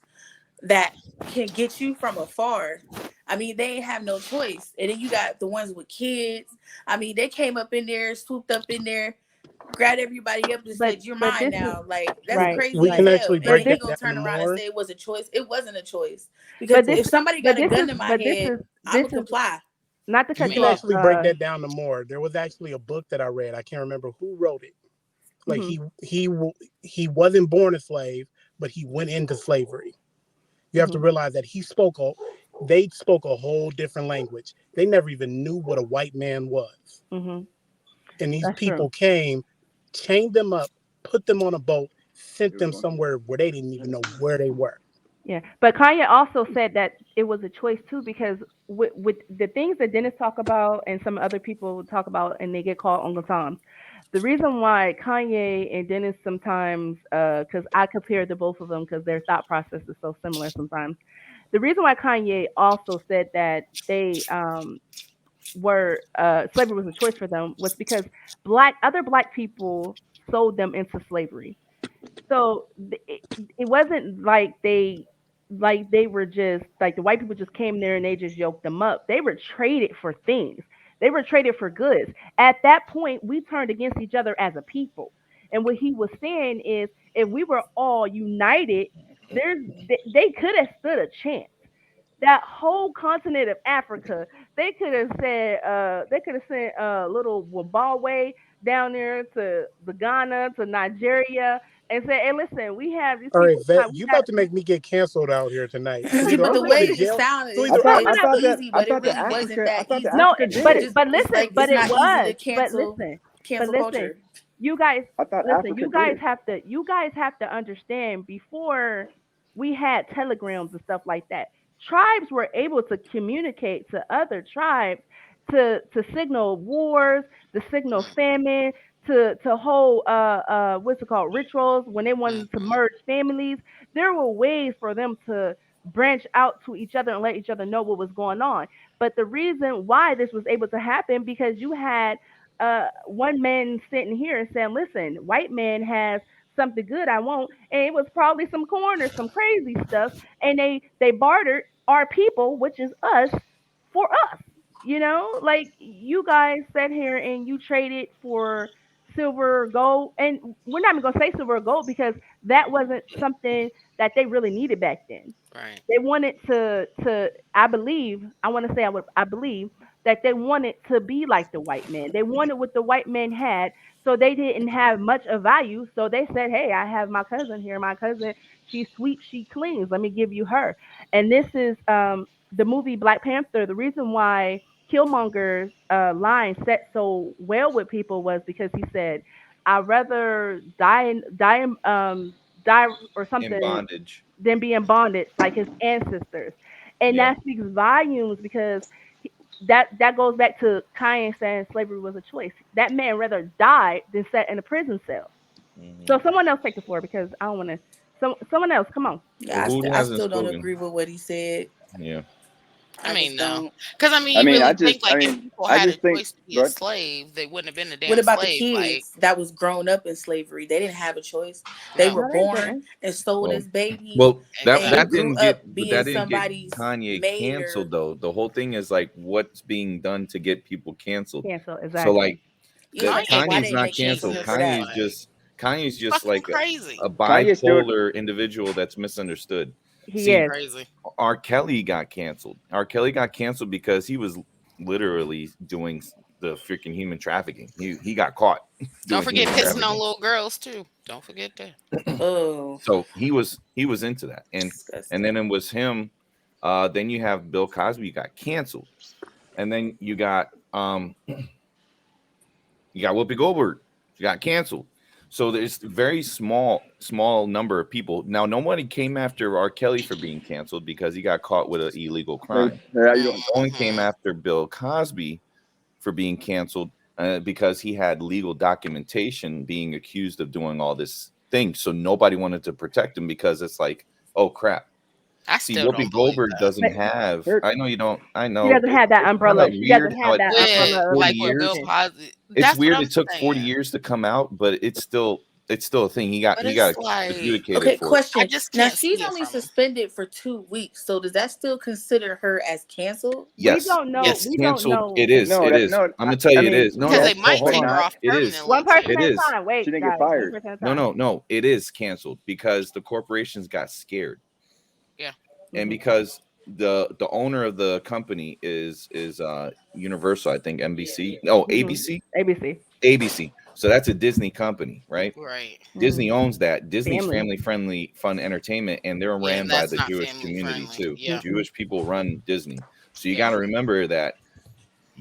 that can get you from afar. I mean, they ain't have no choice. And then you got the ones with kids. I mean, they came up in there, swooped up in there, grabbed everybody up and But said, "You're but mine this is now." Like, that's right, We crazy as can right. hell. actually And But break then you this that gonna down turn to around and more. say it was a choice. It wasn't a choice. Because but this if somebody but got a this gun is in my but head, this I'ma is comply. not to I We cut can you off. mean, actually break that down to more. There was actually a book that I read. I can't remember who wrote it. Like Mhm, he wasn't born a slave, but he went into slavery. You have to mhm, realize that they spoke a whole different language. They never even knew what a white man was. mhm. And these That's true. people came, chained them up, put them on a boat, sent them somewhere where they didn't even know where they were. Yeah, but Kanye also said that it was a choice too because with the things that Dennis talk about and some other people talk about and they get called Uncle Tom. The reason why Kanye and Dennis sometimes, because I compare the both of them because their thought process is so similar sometimes. The reason why Kanye also said that they were slavery was a choice for them was because other black people sold them into slavery. So it wasn't like they were just like the white people just came there and they just yoked them up. They were traded for things. They were traded for goods. At that point, we turned against each other as a people. And what he was saying is, if we were all united, they could have stood a chance. That whole continent of Africa, they could have sent little Zimbabwe down there to the Ghana to Nigeria and said, hey, listen, we have these All right, people. Vet, We you got about to make me get canceled out here tonight. So See, either but I'm the going way to it jail. sounded, So it's either I it's thought that easy, but it really wasn't that easy. no, Africa did but it. It's listen, like but it's it not easy was, to but cancel listen, culture. you guys, I thought listen, Africa did it. you guys have to understand before we had telegrams and stuff like that, tribes were able to communicate to other tribes to signal wars, to signal famine, to hold what's it called rituals when they wanted to mhm. merge families. There were ways for them to branch out to each other and let each other know what was going on. But the reason why this was able to happen because you had one man sitting here and saying, "Listen, white man has something good I want," and it was probably some corn or some crazy stuff, and they bartered. our people, which is us, for us. You know, like you guys sat here and you traded for silver or gold, and we're not even gonna say silver or gold because that wasn't something that they really needed back then. Right. They wanted to I believe, I want to say I believe that they wanted to be like the white man. They wanted what the white man had, so they didn't have much of value. So they said, "Hey, I have my cousin here. My cousin, she sweeps, she cleans. Let me give you her." And this is the movie Black Panther. The reason why Killmonger's line set so well with people was because he said, "I'd rather die or In something bondage. than be in bondage like his ancestors." And Yeah. that speaks volumes because that goes back to Kanye saying slavery was a choice. That man rather died than sat in a prison cell. Hmm. So someone else take the floor because I don't want to. Someone else, come on. Well, who I hasn't still don't spoken? agree with what he said. Yeah. I I mean, just no, don't. because I mean, I you mean, really think like if people I had a just think, choice to be a but slave, they wouldn't have been a What damn about the slave. Like, kids that was grown up in slavery? They didn't have a choice. They no, were No, they born didn't. and sold Well, as babies well, and that exactly. grew didn't get, up but being that didn't get somebody's Kanye maid canceled or though. The whole thing is like what's being done to get people canceled. Cancel So like exactly. yeah, that but so Kanye why can Kanye's didn't not they be cancel canceled. him for Jesus. that? Kanye's He's just fucking like crazy. a Kanye still, bipolar individual that's misunderstood. He See, is. Crazy. R. Kelly got canceled. R. Kelly got canceled because he was literally doing the freaking human trafficking. He got caught Don't doing forget human pissing on trafficking. little girls too. Don't forget that. Oh, So he was into that, and disgusting. then it was him. Then you have Bill Cosby got canceled, and then you got Whoopi Goldberg, she got canceled. So there's very small number of people. Now nobody came after R. Kelly for being canceled because he got caught with an illegal hey, crime. how you doing? No one came Hmm. after Bill Cosby for being canceled because he had legal documentation being accused of doing all this thing. So nobody wanted to protect him because it's like, oh crap. I See, still don't Whoopi believe Goldberg that. doesn't But have. Here, I know you don't. I she know doesn't have that it's kind umbrella. of She weird doesn't how have it that took like With umbrella of 40 like with Bill years. protection. Cosby, It's that's what weird I'm it took 40 saying. years to come out, but it's still a thing. But He it's got like adjudicated Okay, for it. I question. just Now can't she's see it only from him. suspended for 2 weeks, so does that still consider her as canceled? We Yes, don't know. it's Yes, We don't canceled. know. It is. no, It that is. no, I'm gonna tell I you it mean, is. No, because no. they that Oh, might hold she's take on. her not. off It is. One permanently person too. It at a is. time. She Wait, didn't get guys. One fired. person at a No, time. no, no. It is canceled because the corporations got scared, Yeah. and Hmm. because the owner of the company is Universal, I think NBC. No, Hmm. ABC. ABC. ABC. So that's a Disney company, right? Right. Disney Hmm. owns that. Disney's Family. family friendly fun entertainment, and they're Yeah, ran and by that's the not Jewish family community friendly. too. Yeah. Mm-mm. Jewish people run Disney. So you Yeah. got to remember that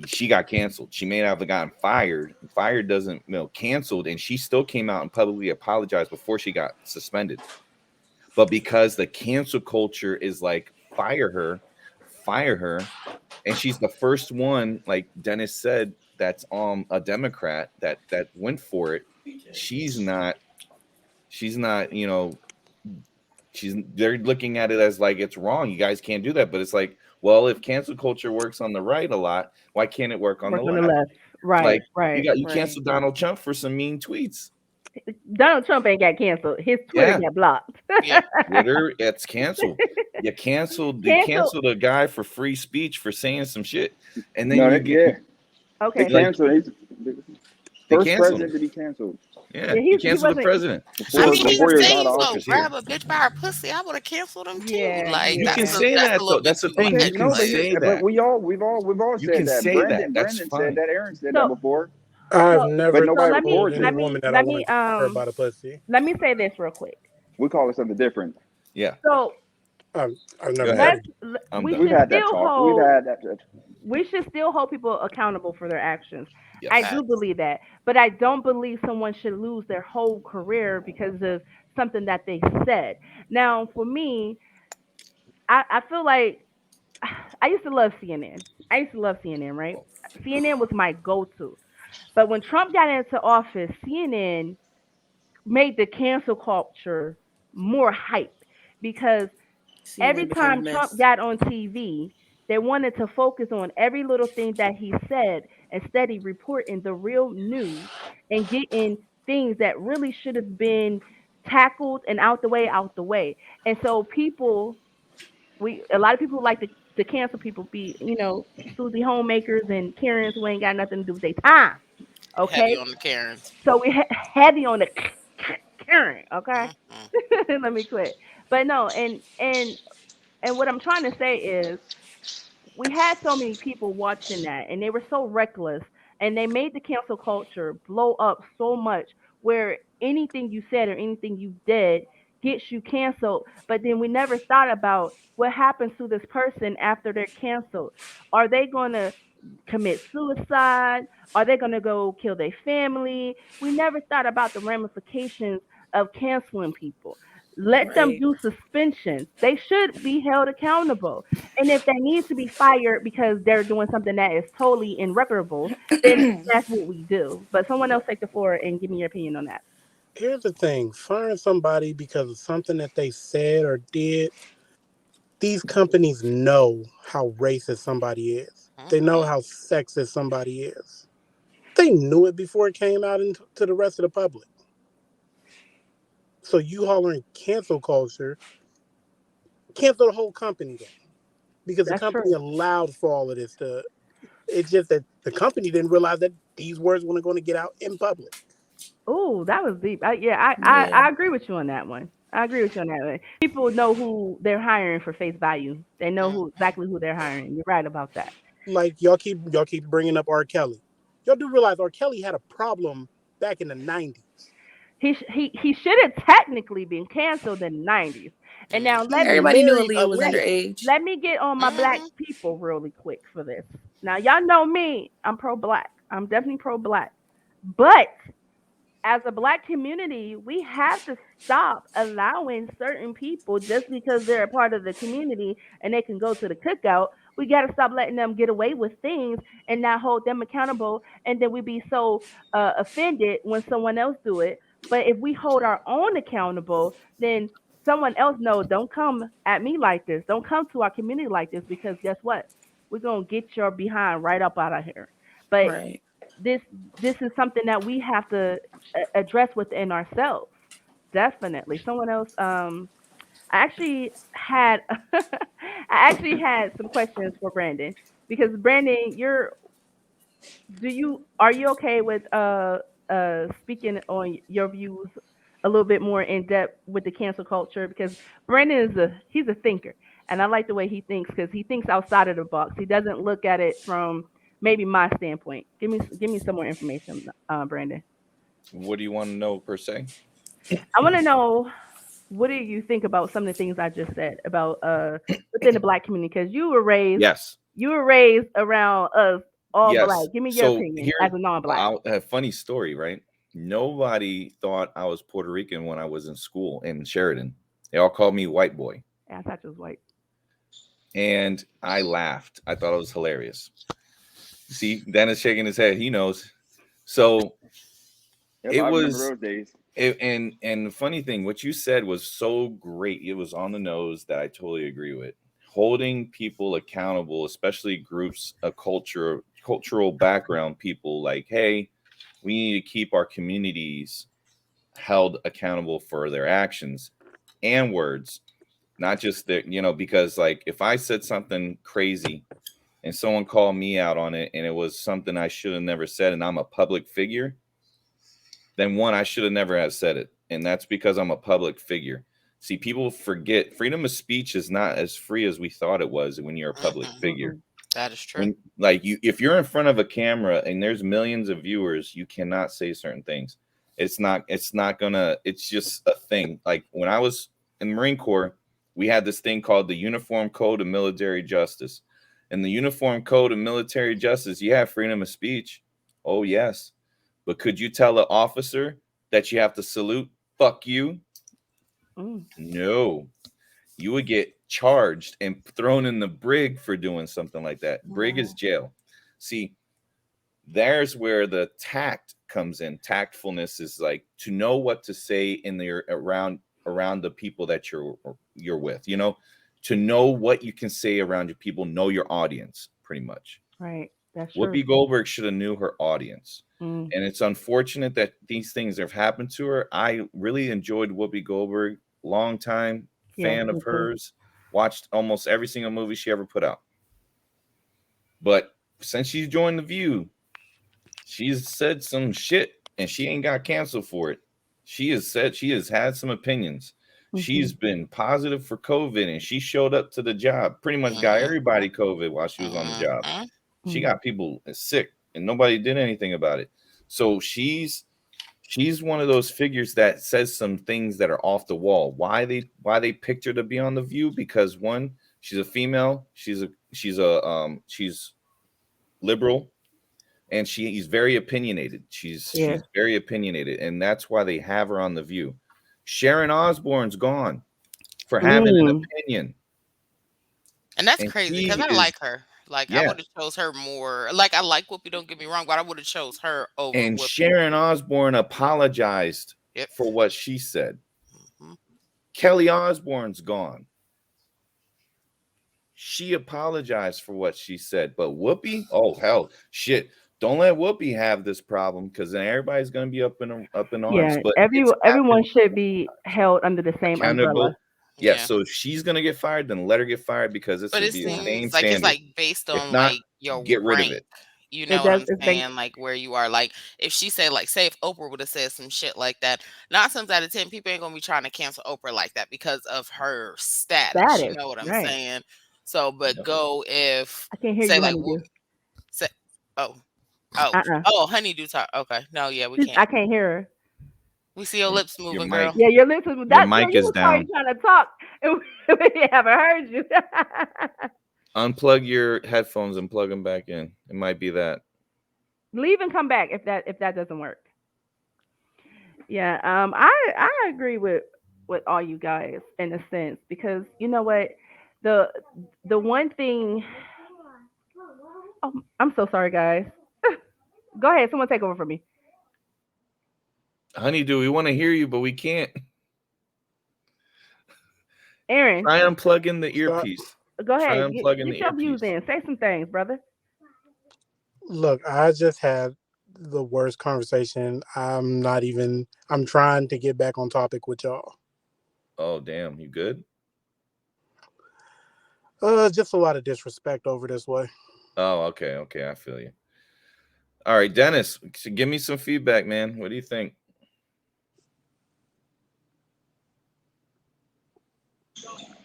she got canceled. She may have gotten fired. Fired doesn't, canceled, and she still came out and publicly apologized before she got suspended. But because the cancel culture is like fire her, and she's the first one, like Dennis said, that's a Democrat that went for it. She's not. She's not. They're looking at it as like it's wrong. You guys can't do that. But it's like, well, if cancel culture works on the right a lot, why can't it work on the Work on the left? left. Right. Like Right. you Right. canceled Donald Trump for some mean tweets. Donald Trump ain't got canceled. His Twitter Yeah, got blocked. Yeah. Twitter, it's canceled. You Cancel. canceled a guy for free speech for saying some shit, and then No, you get yeah, they Okay. like canceled. He's the they first canceled him. president to be canceled Yeah, Yeah, you he canceled the wasn't. president. I So mean, so he before he said was what's out he of was gonna office. here? grab a bitch by her pussy. I would have canceled him too. Yeah. Like You can Yeah. say that's a that little though. bit That's the too thing. much. You Okay, can no, Like, say but that. we've all You said can that. say that. That's Brendan said fine. that. Aaron said that So before, I've so but never so nobody let me told reported any it. woman that I let wanted me to grab her by the pussy. let me say this real quick. We call it something different. Yeah. So I've Go never ahead. said let's it. I'm we done. We've should had that still talk. We've hold had that. we should still hold people accountable for their actions. I Yes. do facts. believe that, but I don't believe someone should lose their whole career because of something that they said. Now, for me, I feel like I used to love CNN. I used to love CNN, right? CNN was my go-to. But when Trump got into office, CNN made the cancel culture more hype because every CNN became a time Trump mess. got on TV, they wanted to focus on every little thing that he said instead of reporting the real news and getting things that really should have been tackled and out the way, out the way. And so people a lot of people like to cancel people be, Susie homemakers and Karens who ain't got nothing to do with their time. Heavy Okay, on the Karens. so we heavy on the Karen. Okay, Mm-hmm. let me quit. But no, and what I'm trying to say is we had so many people watching that and they were so reckless and they made the cancel culture blow up so much where anything you said or anything you did gets you canceled, but then we never thought about what happens to this person after they're canceled. Are they going to commit suicide? Are they going to go kill their family? We never thought about the ramifications of canceling people. Let them Right. do suspensions. They should be held accountable. And if they need to be fired because they're doing something that is totally irreparable, then that's what we do. But someone else take the floor and give me your opinion on that. Here's the thing: firing somebody because of something that they said or did. These companies know how racist somebody is. They know Mm-hmm. how sexist somebody is. They knew it before it came out into the rest of the public. So you hollering cancel culture, cancel the whole company then, because the That's company true. allowed for all of this to. It's just that the company didn't realize that these words weren't going to get out in public. Oh, that was deep. Yeah, Yeah. I agree with you on that one. I agree with you on that one. People know who they're hiring for face value. They know who Mm-hmm. exactly who they're hiring. You're right about that. Like y'all keep bringing up R. Kelly. Y'all do realize R. Kelly had a problem back in the 90s. He should have technically been canceled in the 90s. And now He Everybody knew married Aaliyah was let Aaliyah. underage. let me get on my black Mm-hmm. people really quick for this. Now y'all know me. I'm pro black. I'm definitely pro black. But as a black community, we have to stop allowing certain people just because they're a part of the community and they can go to the cookout. We got to stop letting them get away with things and not hold them accountable. And then we be so offended when someone else do it. But if we hold our own accountable, then someone else knows. Don't come at me like this. Don't come to our community like this because guess what? We're gonna get your behind right up out of here. But Right. this this is something that we have to address within ourselves. Definitely. Someone else. I actually had I actually had some questions for Brandon because Brandon, are you okay with speaking on your views a little bit more in depth with the cancel culture because Brandon he's a thinker and I like the way he thinks because he thinks outside of the box. He doesn't look at it from maybe my standpoint. Give me some more information, Brandon. What do you want to know per se? I want to know what do you think about some of the things I just said about within the black community because Yes. you were raised around us all Yes. black. Give me your So opinion as here, a non-black. a funny story, right? Nobody thought I was Puerto Rican when I was in school in Sheridan. They all called me white boy. Yeah, I thought you was white. And I laughed. I thought it was hilarious. See, Dennis shaking his head. He knows. So Yep, it I remember was those days. and the funny thing, what you said was so great. It was on the nose that I totally agree with. Holding people accountable, especially groups of cultural background people, like, hey, we need to keep our communities held accountable for their actions and words, not just their, because like if I said something crazy and someone called me out on it and it was something I should have never said and I'm a public figure, then one, I should have never have said it. And that's because I'm a public figure. See, people forget freedom of speech is not as free as we thought it was when you're a public Mm-hmm. figure. Mm-mm. That is true. When like if you're in front of a camera and there's millions of viewers, you cannot say certain things. It's just a thing. Like when I was in the Marine Corps, we had this thing called the Uniform Code of Military Justice. In the Uniform Code of Military Justice, you have freedom of speech. Oh yes. But could you tell an officer that you have to salute? Fuck you. Mm. No. You would get charged and thrown in the brig for doing something like that. Brig is jail. See, there's where the tact comes in. Tactfulness is like to know what to say in the around the people that you're with, to know what you can say around your people, know your audience pretty much. Right. That's true. Whoopi Goldberg should have knew her audience. Mm. And it's unfortunate that these things have happened to her. I really enjoyed Whoopi Goldberg, long time Yes, fan me of too. hers. Watched almost every single movie she ever put out. But since she's joined The View, she's said some shit and she ain't got canceled for it. She has had some opinions. She's been positive for COVID and she showed up to the job. Pretty much got everybody COVID while she was on the job. She got people sick and nobody did anything about it. So she's one of those figures that says some things that are off the wall. Why they picked her to be on The View? Because one, she's a female, she's liberal, and she's very opinionated. She's very opinionated, and that's why they have her on The View. Sharon Osbourne's gone for having an opinion. And that's crazy because I like her. Like I would have chose her more. Like I like Whoopi, don't get me wrong, but I would have chose her over And Whoopi. Sharon Osbourne apologized for what she said. Kelly Osbourne's gone. She apologized for what she said, but Whoopi, oh hell, shit! Don't let Whoopi have this problem because then everybody's gonna be up in arms. Yeah, But everyone should be held under the same umbrella. Yeah, so if she's gonna get fired, then let her get fired because it's the seems same like standard. it's like based on not, like your get rid rank. of it. You know what I'm saying? Like where you are. Like if she said, like, say if Oprah would have said some shit like that, 9 times out of 10, people ain't gonna be trying to cancel Oprah like that because of her status. You know what I'm saying? So, but go if I can't hear say you, like honeydew. say honeydew talk. Okay, no, yeah, we can't. I can't hear her. We see your lips moving, girl. Yeah, your lips moving. Your mic is down. Trying to talk, and we haven't heard you. Unplug your headphones and plug them back in. It might be that. Leave and come back if that doesn't work. Yeah, I agree with all you guys in a sense because you know what, the one thing. Oh, I'm so sorry, guys. Go ahead, someone take over for me. Honeydew, we want to hear you, but we can't. Aaron, try unplugging the earpiece. Go ahead, get your views in. Say some things, brother. Look, I just had the worst conversation. I'm trying to get back on topic with y'all. Oh, damn. You good? Just a lot of disrespect over this way. Oh, okay. I feel you. All right, Dennis, give me some feedback, man. What do you think?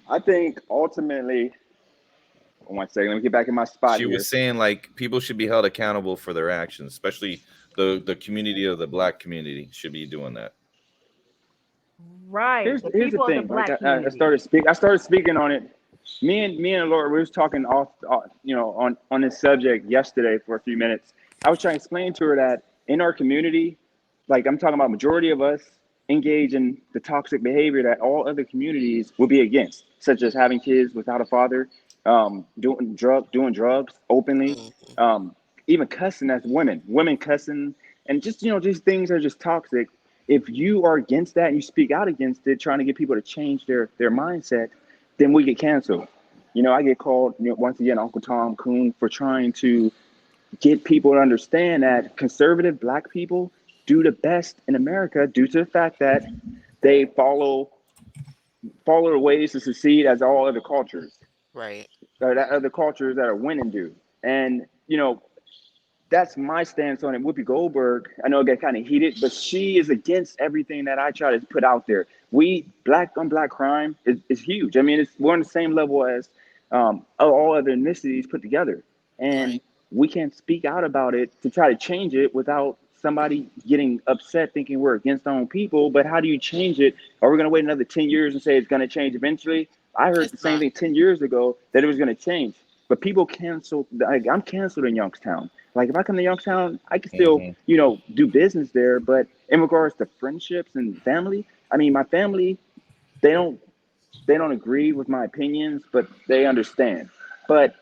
I think ultimately, one second, let me get back in my spot. She was saying like people should be held accountable for their actions, especially the community of the Black community should be doing that. Right. Here's the thing. I started speaking on it. Me and Alura, we was talking on this subject yesterday for a few minutes. I was trying to explain to her that in our community, like I'm talking about, majority of us engage in the toxic behavior that all other communities would be against, such as having kids without a father, doing drugs openly, even cussing as women cussing, and just these things are just toxic. If you are against that and you speak out against it, trying to get people to change their mindset, then we get canceled. I get called once again Uncle Tom Coon for trying to get people to understand that conservative Black people do the best in America due to the fact that they follow the ways to succeed as all other cultures. Right. That other cultures that are winning do. And, that's my stance on it. Whoopi Goldberg, I know it got kind of heated, but she is against everything that I try to put out there. Black on Black crime is huge. I mean, we're on the same level as all other ethnicities put together. And we can't speak out about it to try to change it without somebody getting upset thinking we're against our own people. But how do you change it? Are we going to wait another 10 years and say it's going to change eventually? I heard the same thing 10 years ago that it was going to change. But people cancel. Like, I'm canceled in Youngstown. Like if I come to Youngstown, I can still, do business there. But in regards to friendships and family, I mean, my family, they don't agree with my opinions, but they understand. But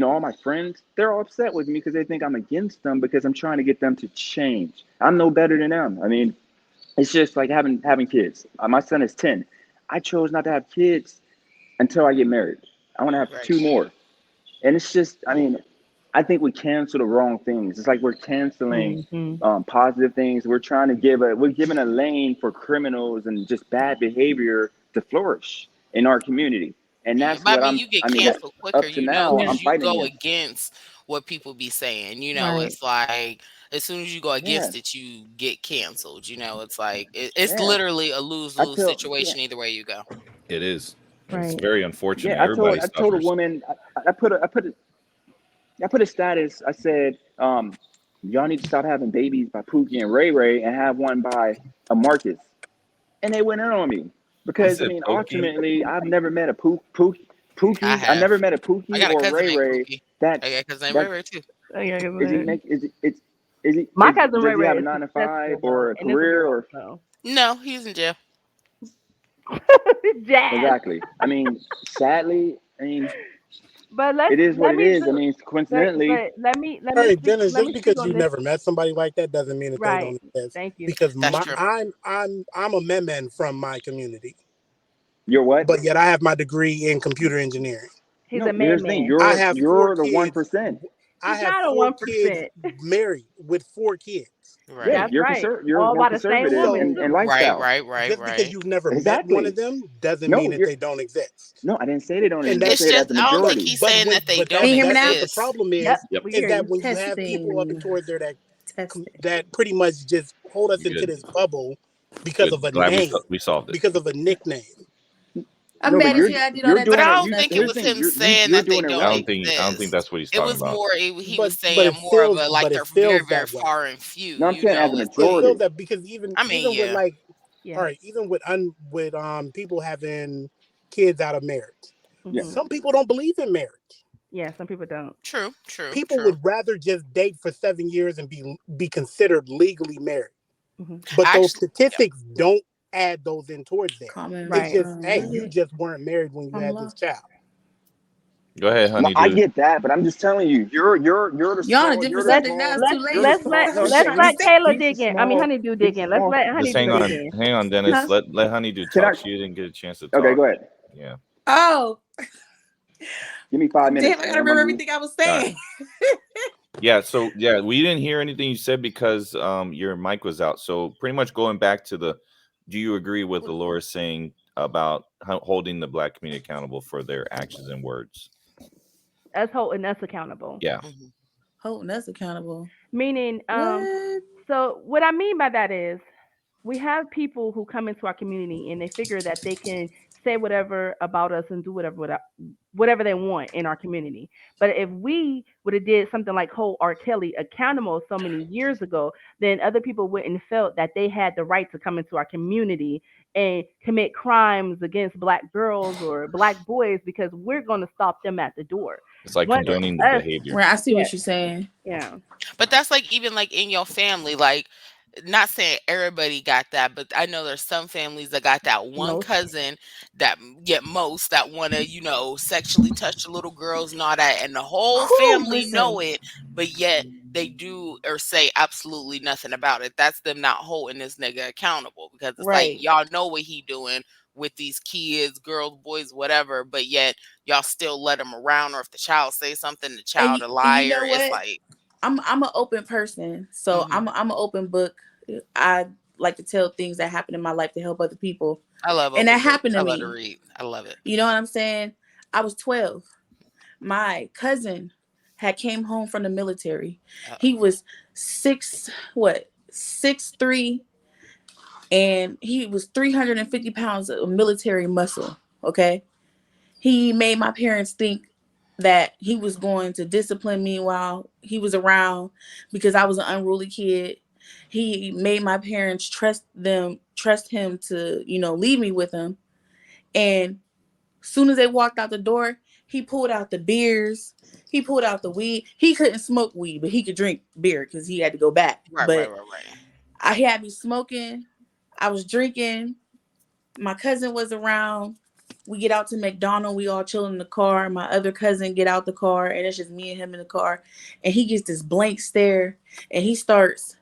all my friends, they're all upset with me because they think I'm against them because I'm trying to get them to change. I'm no better than them. I mean, it's just like having kids. My son is 10. I chose not to have kids until I get married. I want to have 2 more. And it's just, I mean, I think we cancel the wrong things. It's like we're canceling positive things. We're trying to we're giving a lane for criminals and just bad behavior to flourish in our community. and that's But I what mean, you get I mean, canceled quicker, up to now, Yeah. I'm because you fighting go against. against what people be saying. Right. It's like as soon as you go Yeah, against it, you get canceled. It's like it's yeah. literally a lose I lose tell, yeah, situation either way you go. It is. It's Right. very unfortunate. yeah. Everybody I told a suffers. woman. I put a status. I said, y'all need to stop having babies by Pookie and Ray Ray and have one by a Marcus. And they went in on me You because I said mean, Pokey. ultimately, I've never met a I Pookie. I've have. never met a I Pookie got a or cousin Ray named Ray. Pookie. I got That's a cousin named Ray that's Ray too. Oh, yeah, is he make my cousin does Ray he have Ray a is 9 to 5 successful though, or a and it's a career girl. or So No, he's in jail. jazz. exactly? I mean, sadly, I mean, But it is what let it me is. I look. mean, But coincidentally, All right, speak. Dennis. Let Just me speak because on you this. never met somebody like that doesn't mean that they Right. don't exist. Thank you. Because That's true. I'm a Memen from my community, you're what? but yet I have my degree in computer engineering. He's a No, here's man the thing. man. I have four You're the one kids. percent. I He's have not a 4 kids 1%. married with 4 kids. Yeah, Right. That's right. you're All more by the same conservative woman So in too. Right, lifestyle. right, right, just because right. you've never met one Exactly. of them doesn't No, mean that they don't exist. no, I didn't say they don't And exist. I that's It's said as just a I don't think majority. he's saying that they Can don't you hear me now? But the exist. problem Yep, Yep. we can hear that you. when you have people up and Testing. towards there Testing. that pretty much just hold us You into good? this bubble because Good. of a Glad name, we solved it. because of a nickname. I'm No, but mad as hell I did all you're that But doing I it. testing don't You think it here's nothing. the was thing. him saying You're that they doing it don't wrong. I don't think that's exist. what he's It talking was about. more he was But saying it more of feels a like they're very, feels very that way. far and few. No, I'm saying as a It's It like feels majority. that because I mean, even with yeah. like Yeah. all right, even with people having kids out of marriage, Yeah. Hmm. some people don't believe in marriage. Yeah. Some people don't. True, true, People true. would rather just date for 7 years and be considered legally married. Hmm. But those Actually, yeah. statistics don't add those in towards there. Common It's Right. just, hey, what is you it? just weren't married when you Common had law. this child. Go ahead, No, honey, I dude. get that, but I'm just telling you, you're the You're on a small, different Let's subject now. It's too let's you're late. the let's small. let No, I'm What you let's saying trying to let say? Kayla he's the dig in. I mean, small, Honeydew he's dig the in. Let's small. let Just Honeydew dig in. hang on, Dennis. Huh? Let Honeydew Can I? talk. She didn't get a chance to Okay, talk. go ahead. Yeah. Oh, Give me 5 minutes, damn! I and gotta I'm gonna remember move. everything I was All right. saying. Yeah. So yeah, we didn't hear anything you said because your mic was out. So pretty much going back to do you agree with Alura saying about holding the black community accountable for their actions and words? Us holding us accountable. Yeah. Mhm. Holding us accountable. Meaning, What? so what I mean by that is we have people who come into our community and they figure that they can say whatever about us and do whatever they want in our community. But if we would have did something like hold R. Kelly accountable so many years ago, then other people wouldn't felt that they had the right to come into our community and commit crimes against black girls or black boys because we're going to stop them at the door. It's like Once condoning the us, behavior. Right, I see yeah, what you're saying. yeah, But that's like even like in your family, like not saying everybody got that, but I know there's some families that got that one most, cousin that get most that want to, sexually touch the little girls and all that, and the whole Whew, family know listen. it, but yet they do or say absolutely nothing about it. That's them not holding this nigga accountable because it's like Right. y'all know what he doing with these kids, girls, boys, whatever, but yet y'all still let him around, or if the child say something, the child a And you liar. know It's what? like, I'm an open person, so mhm. I'm an open book. I like to tell things that happen in my life to help other people, I love and that open books. happened I to love to me. read. I love it. You know what I'm saying? I was 12. My cousin had came home from the military. He Uh-oh. was 6'3", and he was 350 pounds of military muscle. Okay, he made my parents think that he was going to discipline me while he was around because I was an unruly kid. He made my parents trust him to, leave me with him. And soon as they walked out the door, he pulled out the beers. He pulled out the weed. He couldn't smoke weed, but he could drink beer because he had to go back. Right, right, But right, right. I had me smoking. I was drinking. My cousin was around. We get out to McDonald's. We all chill in the car. My other cousin get out the car, and it's just me and him in the car. And he gets this blank stare, and he starts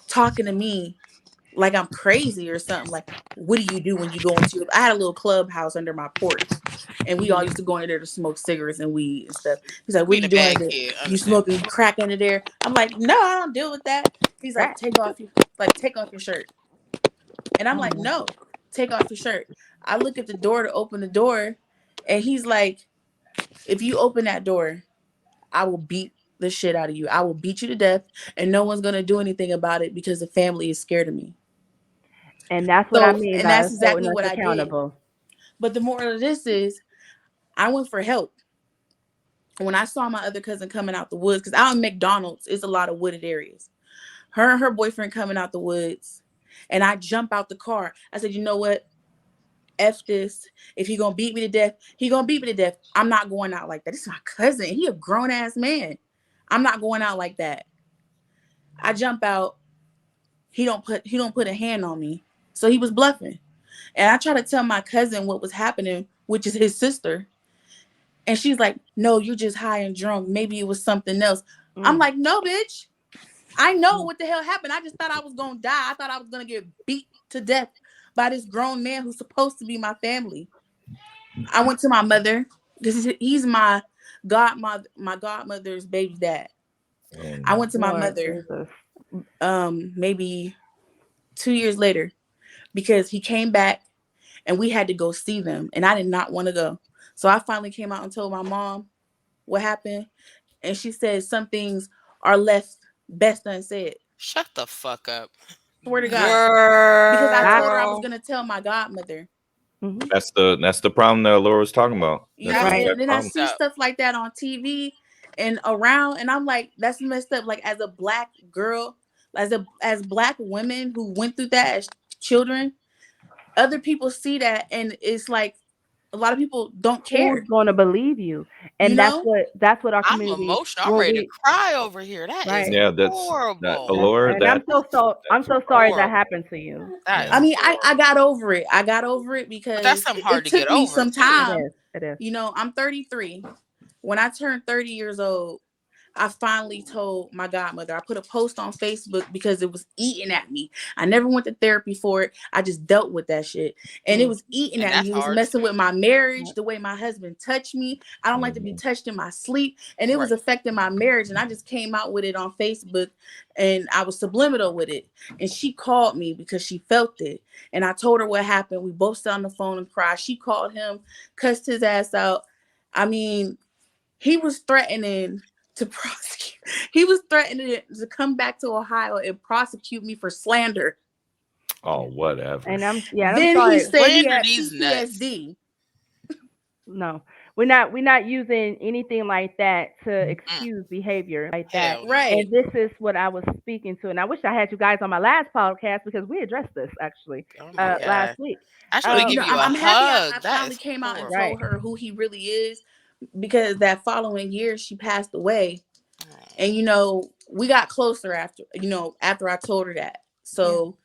talking to me like I'm crazy or something. Like, what do you do when you go into your... I had a little clubhouse under my porch, and we all used to go in there to smoke cigarettes and weed and stuff. He's like, what are Being you a doing? I bad said, kid, you smoking understandable. crack under there? I'm like, no, I don't deal with that. He's like, crack. take off your shirt. And I'm Oh like, no. no, take off your shirt. I look at the door to open the door, And he's like, if you open that door, I will beat the shit out of you. I will beat you to death, and no one's gonna do anything about it because the family is scared of me. And that's what I So, mean and by that's us holding exactly us what I did. accountable. But the moral of this is, I went for help. When I saw my other cousin coming out the woods, because out in McDonald's, it's a lot of wooded areas. Her and her boyfriend coming out the woods, and I jump out the car. I said, you know what? F this. If he gonna beat me to death, he gonna beat me to death. I'm not going out like that. This is my cousin. He a grown ass man. I'm not going out like that. I jump out. He don't put a hand on me. So he was bluffing. And I try to tell my cousin what was happening, which is his sister. And she's like, no, you're just high and drunk. Maybe it was something else. I'm Mm. like, no, bitch. I know Mm. what the hell happened. I just thought I was gonna die. I thought I was gonna get beat to death by this grown man who's supposed to be my family. I went to my mother because he's my godmother's baby dad. I And went to my Lord mother Jesus. maybe 2 years later because he came back and we had to go see them and I did not want to go. So I finally came out and told my mom what happened, and she said some things are left best unsaid. Shut the fuck up. Swear to God. Because I I told her I was Girl. gonna tell my godmother. hmm that's the problem that Laura was talking about. You That's know, That's the right. and exact then I problem. see messed up. stuff like that on TV and around, and I'm like, that's messed up. Like as a black girl, as black women who went through that as children, other people see that, and it's like a lot of people don't Who's care. gonna believe you? You And know? that's what our I'm community emotional. I'm when ready to we cry over here. That is right. Yeah, that horrible. Laura, And I'm that's so sorry that Horrible. happened to you. That yeah. is I mean, I horrible. got over it. I got over it But that's because something it hard to took get me over some too. It time. is. It is. You know, I'm 33. When I turned 30 years old, I finally told my godmother. I put a post on Facebook because it was eating at me. I never went to therapy for it. I just dealt with that shit. And it Mm. was eating And at me. that's It was hard messing with too. my marriage, Yep. the way my husband touched me. I don't like to be Hmm. touched in my sleep. And it was Right. affecting my marriage. And I just came out with it on Facebook and I was subliminal with it. And she called me because she felt it. And I told her what happened. We both sat on the phone and cried. She called him, cussed his ass out. I mean, he was threatening to prosecute. He was threatening to come back to Ohio and prosecute me for slander. Oh, whatever. And I'm Then he sorry. said he Slander had these nuts. PTSD. No. We're not using anything like that to Mm, excuse behavior like that. hell no. Right. And this is what I was speaking to. And I wish I had you guys on my last podcast because we addressed this actually Oh my last god. week. I just want to And you give know, Um you a I'm happy I hug. That finally is came out and horrible. right. told her who he really is because that following year she passed away. And you know, we got closer after I told her that. Yeah. So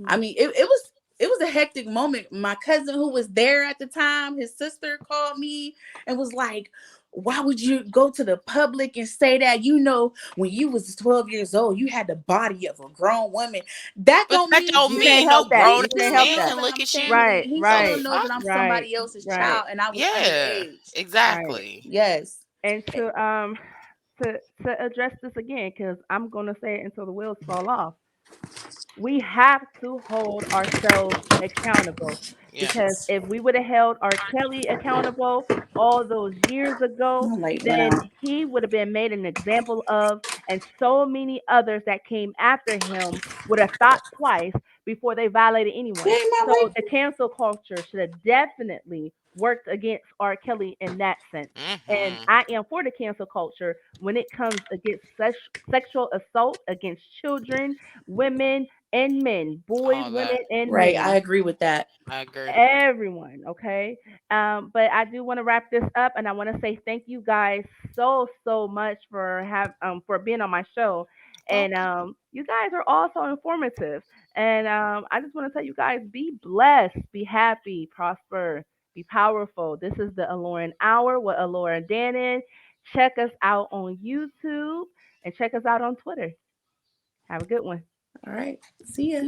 I Yeah. mean, it was a hectic moment. My cousin who was there at the time, his sister called me and was like, "Why would you go to the public and say that? You know, when you was 12 years old, you had the body of a grown woman. That But don't that mean don't You shit. can't mean no help that. He grown You can't ass still help man knows that. can that look I'm at you. family. Right, He The still right, knows fuck? that I'm right, somebody else's right, child and I was Yeah, underage. right. exactly. Yes. And to address this again, because I'm gonna say it until the wheels fall off. We have to hold ourselves accountable because Yes. if we would have held R. Kelly accountable all those years ago, My light went then out. he would have been made an example of, and so many others that came after him would have thought twice before they violated anyone. Dang, my So the light. cancel culture should have definitely worked against R. Kelly in that sense. And Mm-hmm. I am for the cancel culture when it comes against sexual assault against children, women, and men, boys, All women, that. and Right. I men, agree with that. I agree. everyone. Okay. But I do want to wrap this up, and I want to say thank you guys so much for being on my show, and Welcome. you guys are also informative, and I just want to tell you guys be blessed, be happy, prosper, be powerful. This is the Alluring Hour with Alura Dannin. Check us out on YouTube and check us out on Twitter. Have a good one. All right. See ya.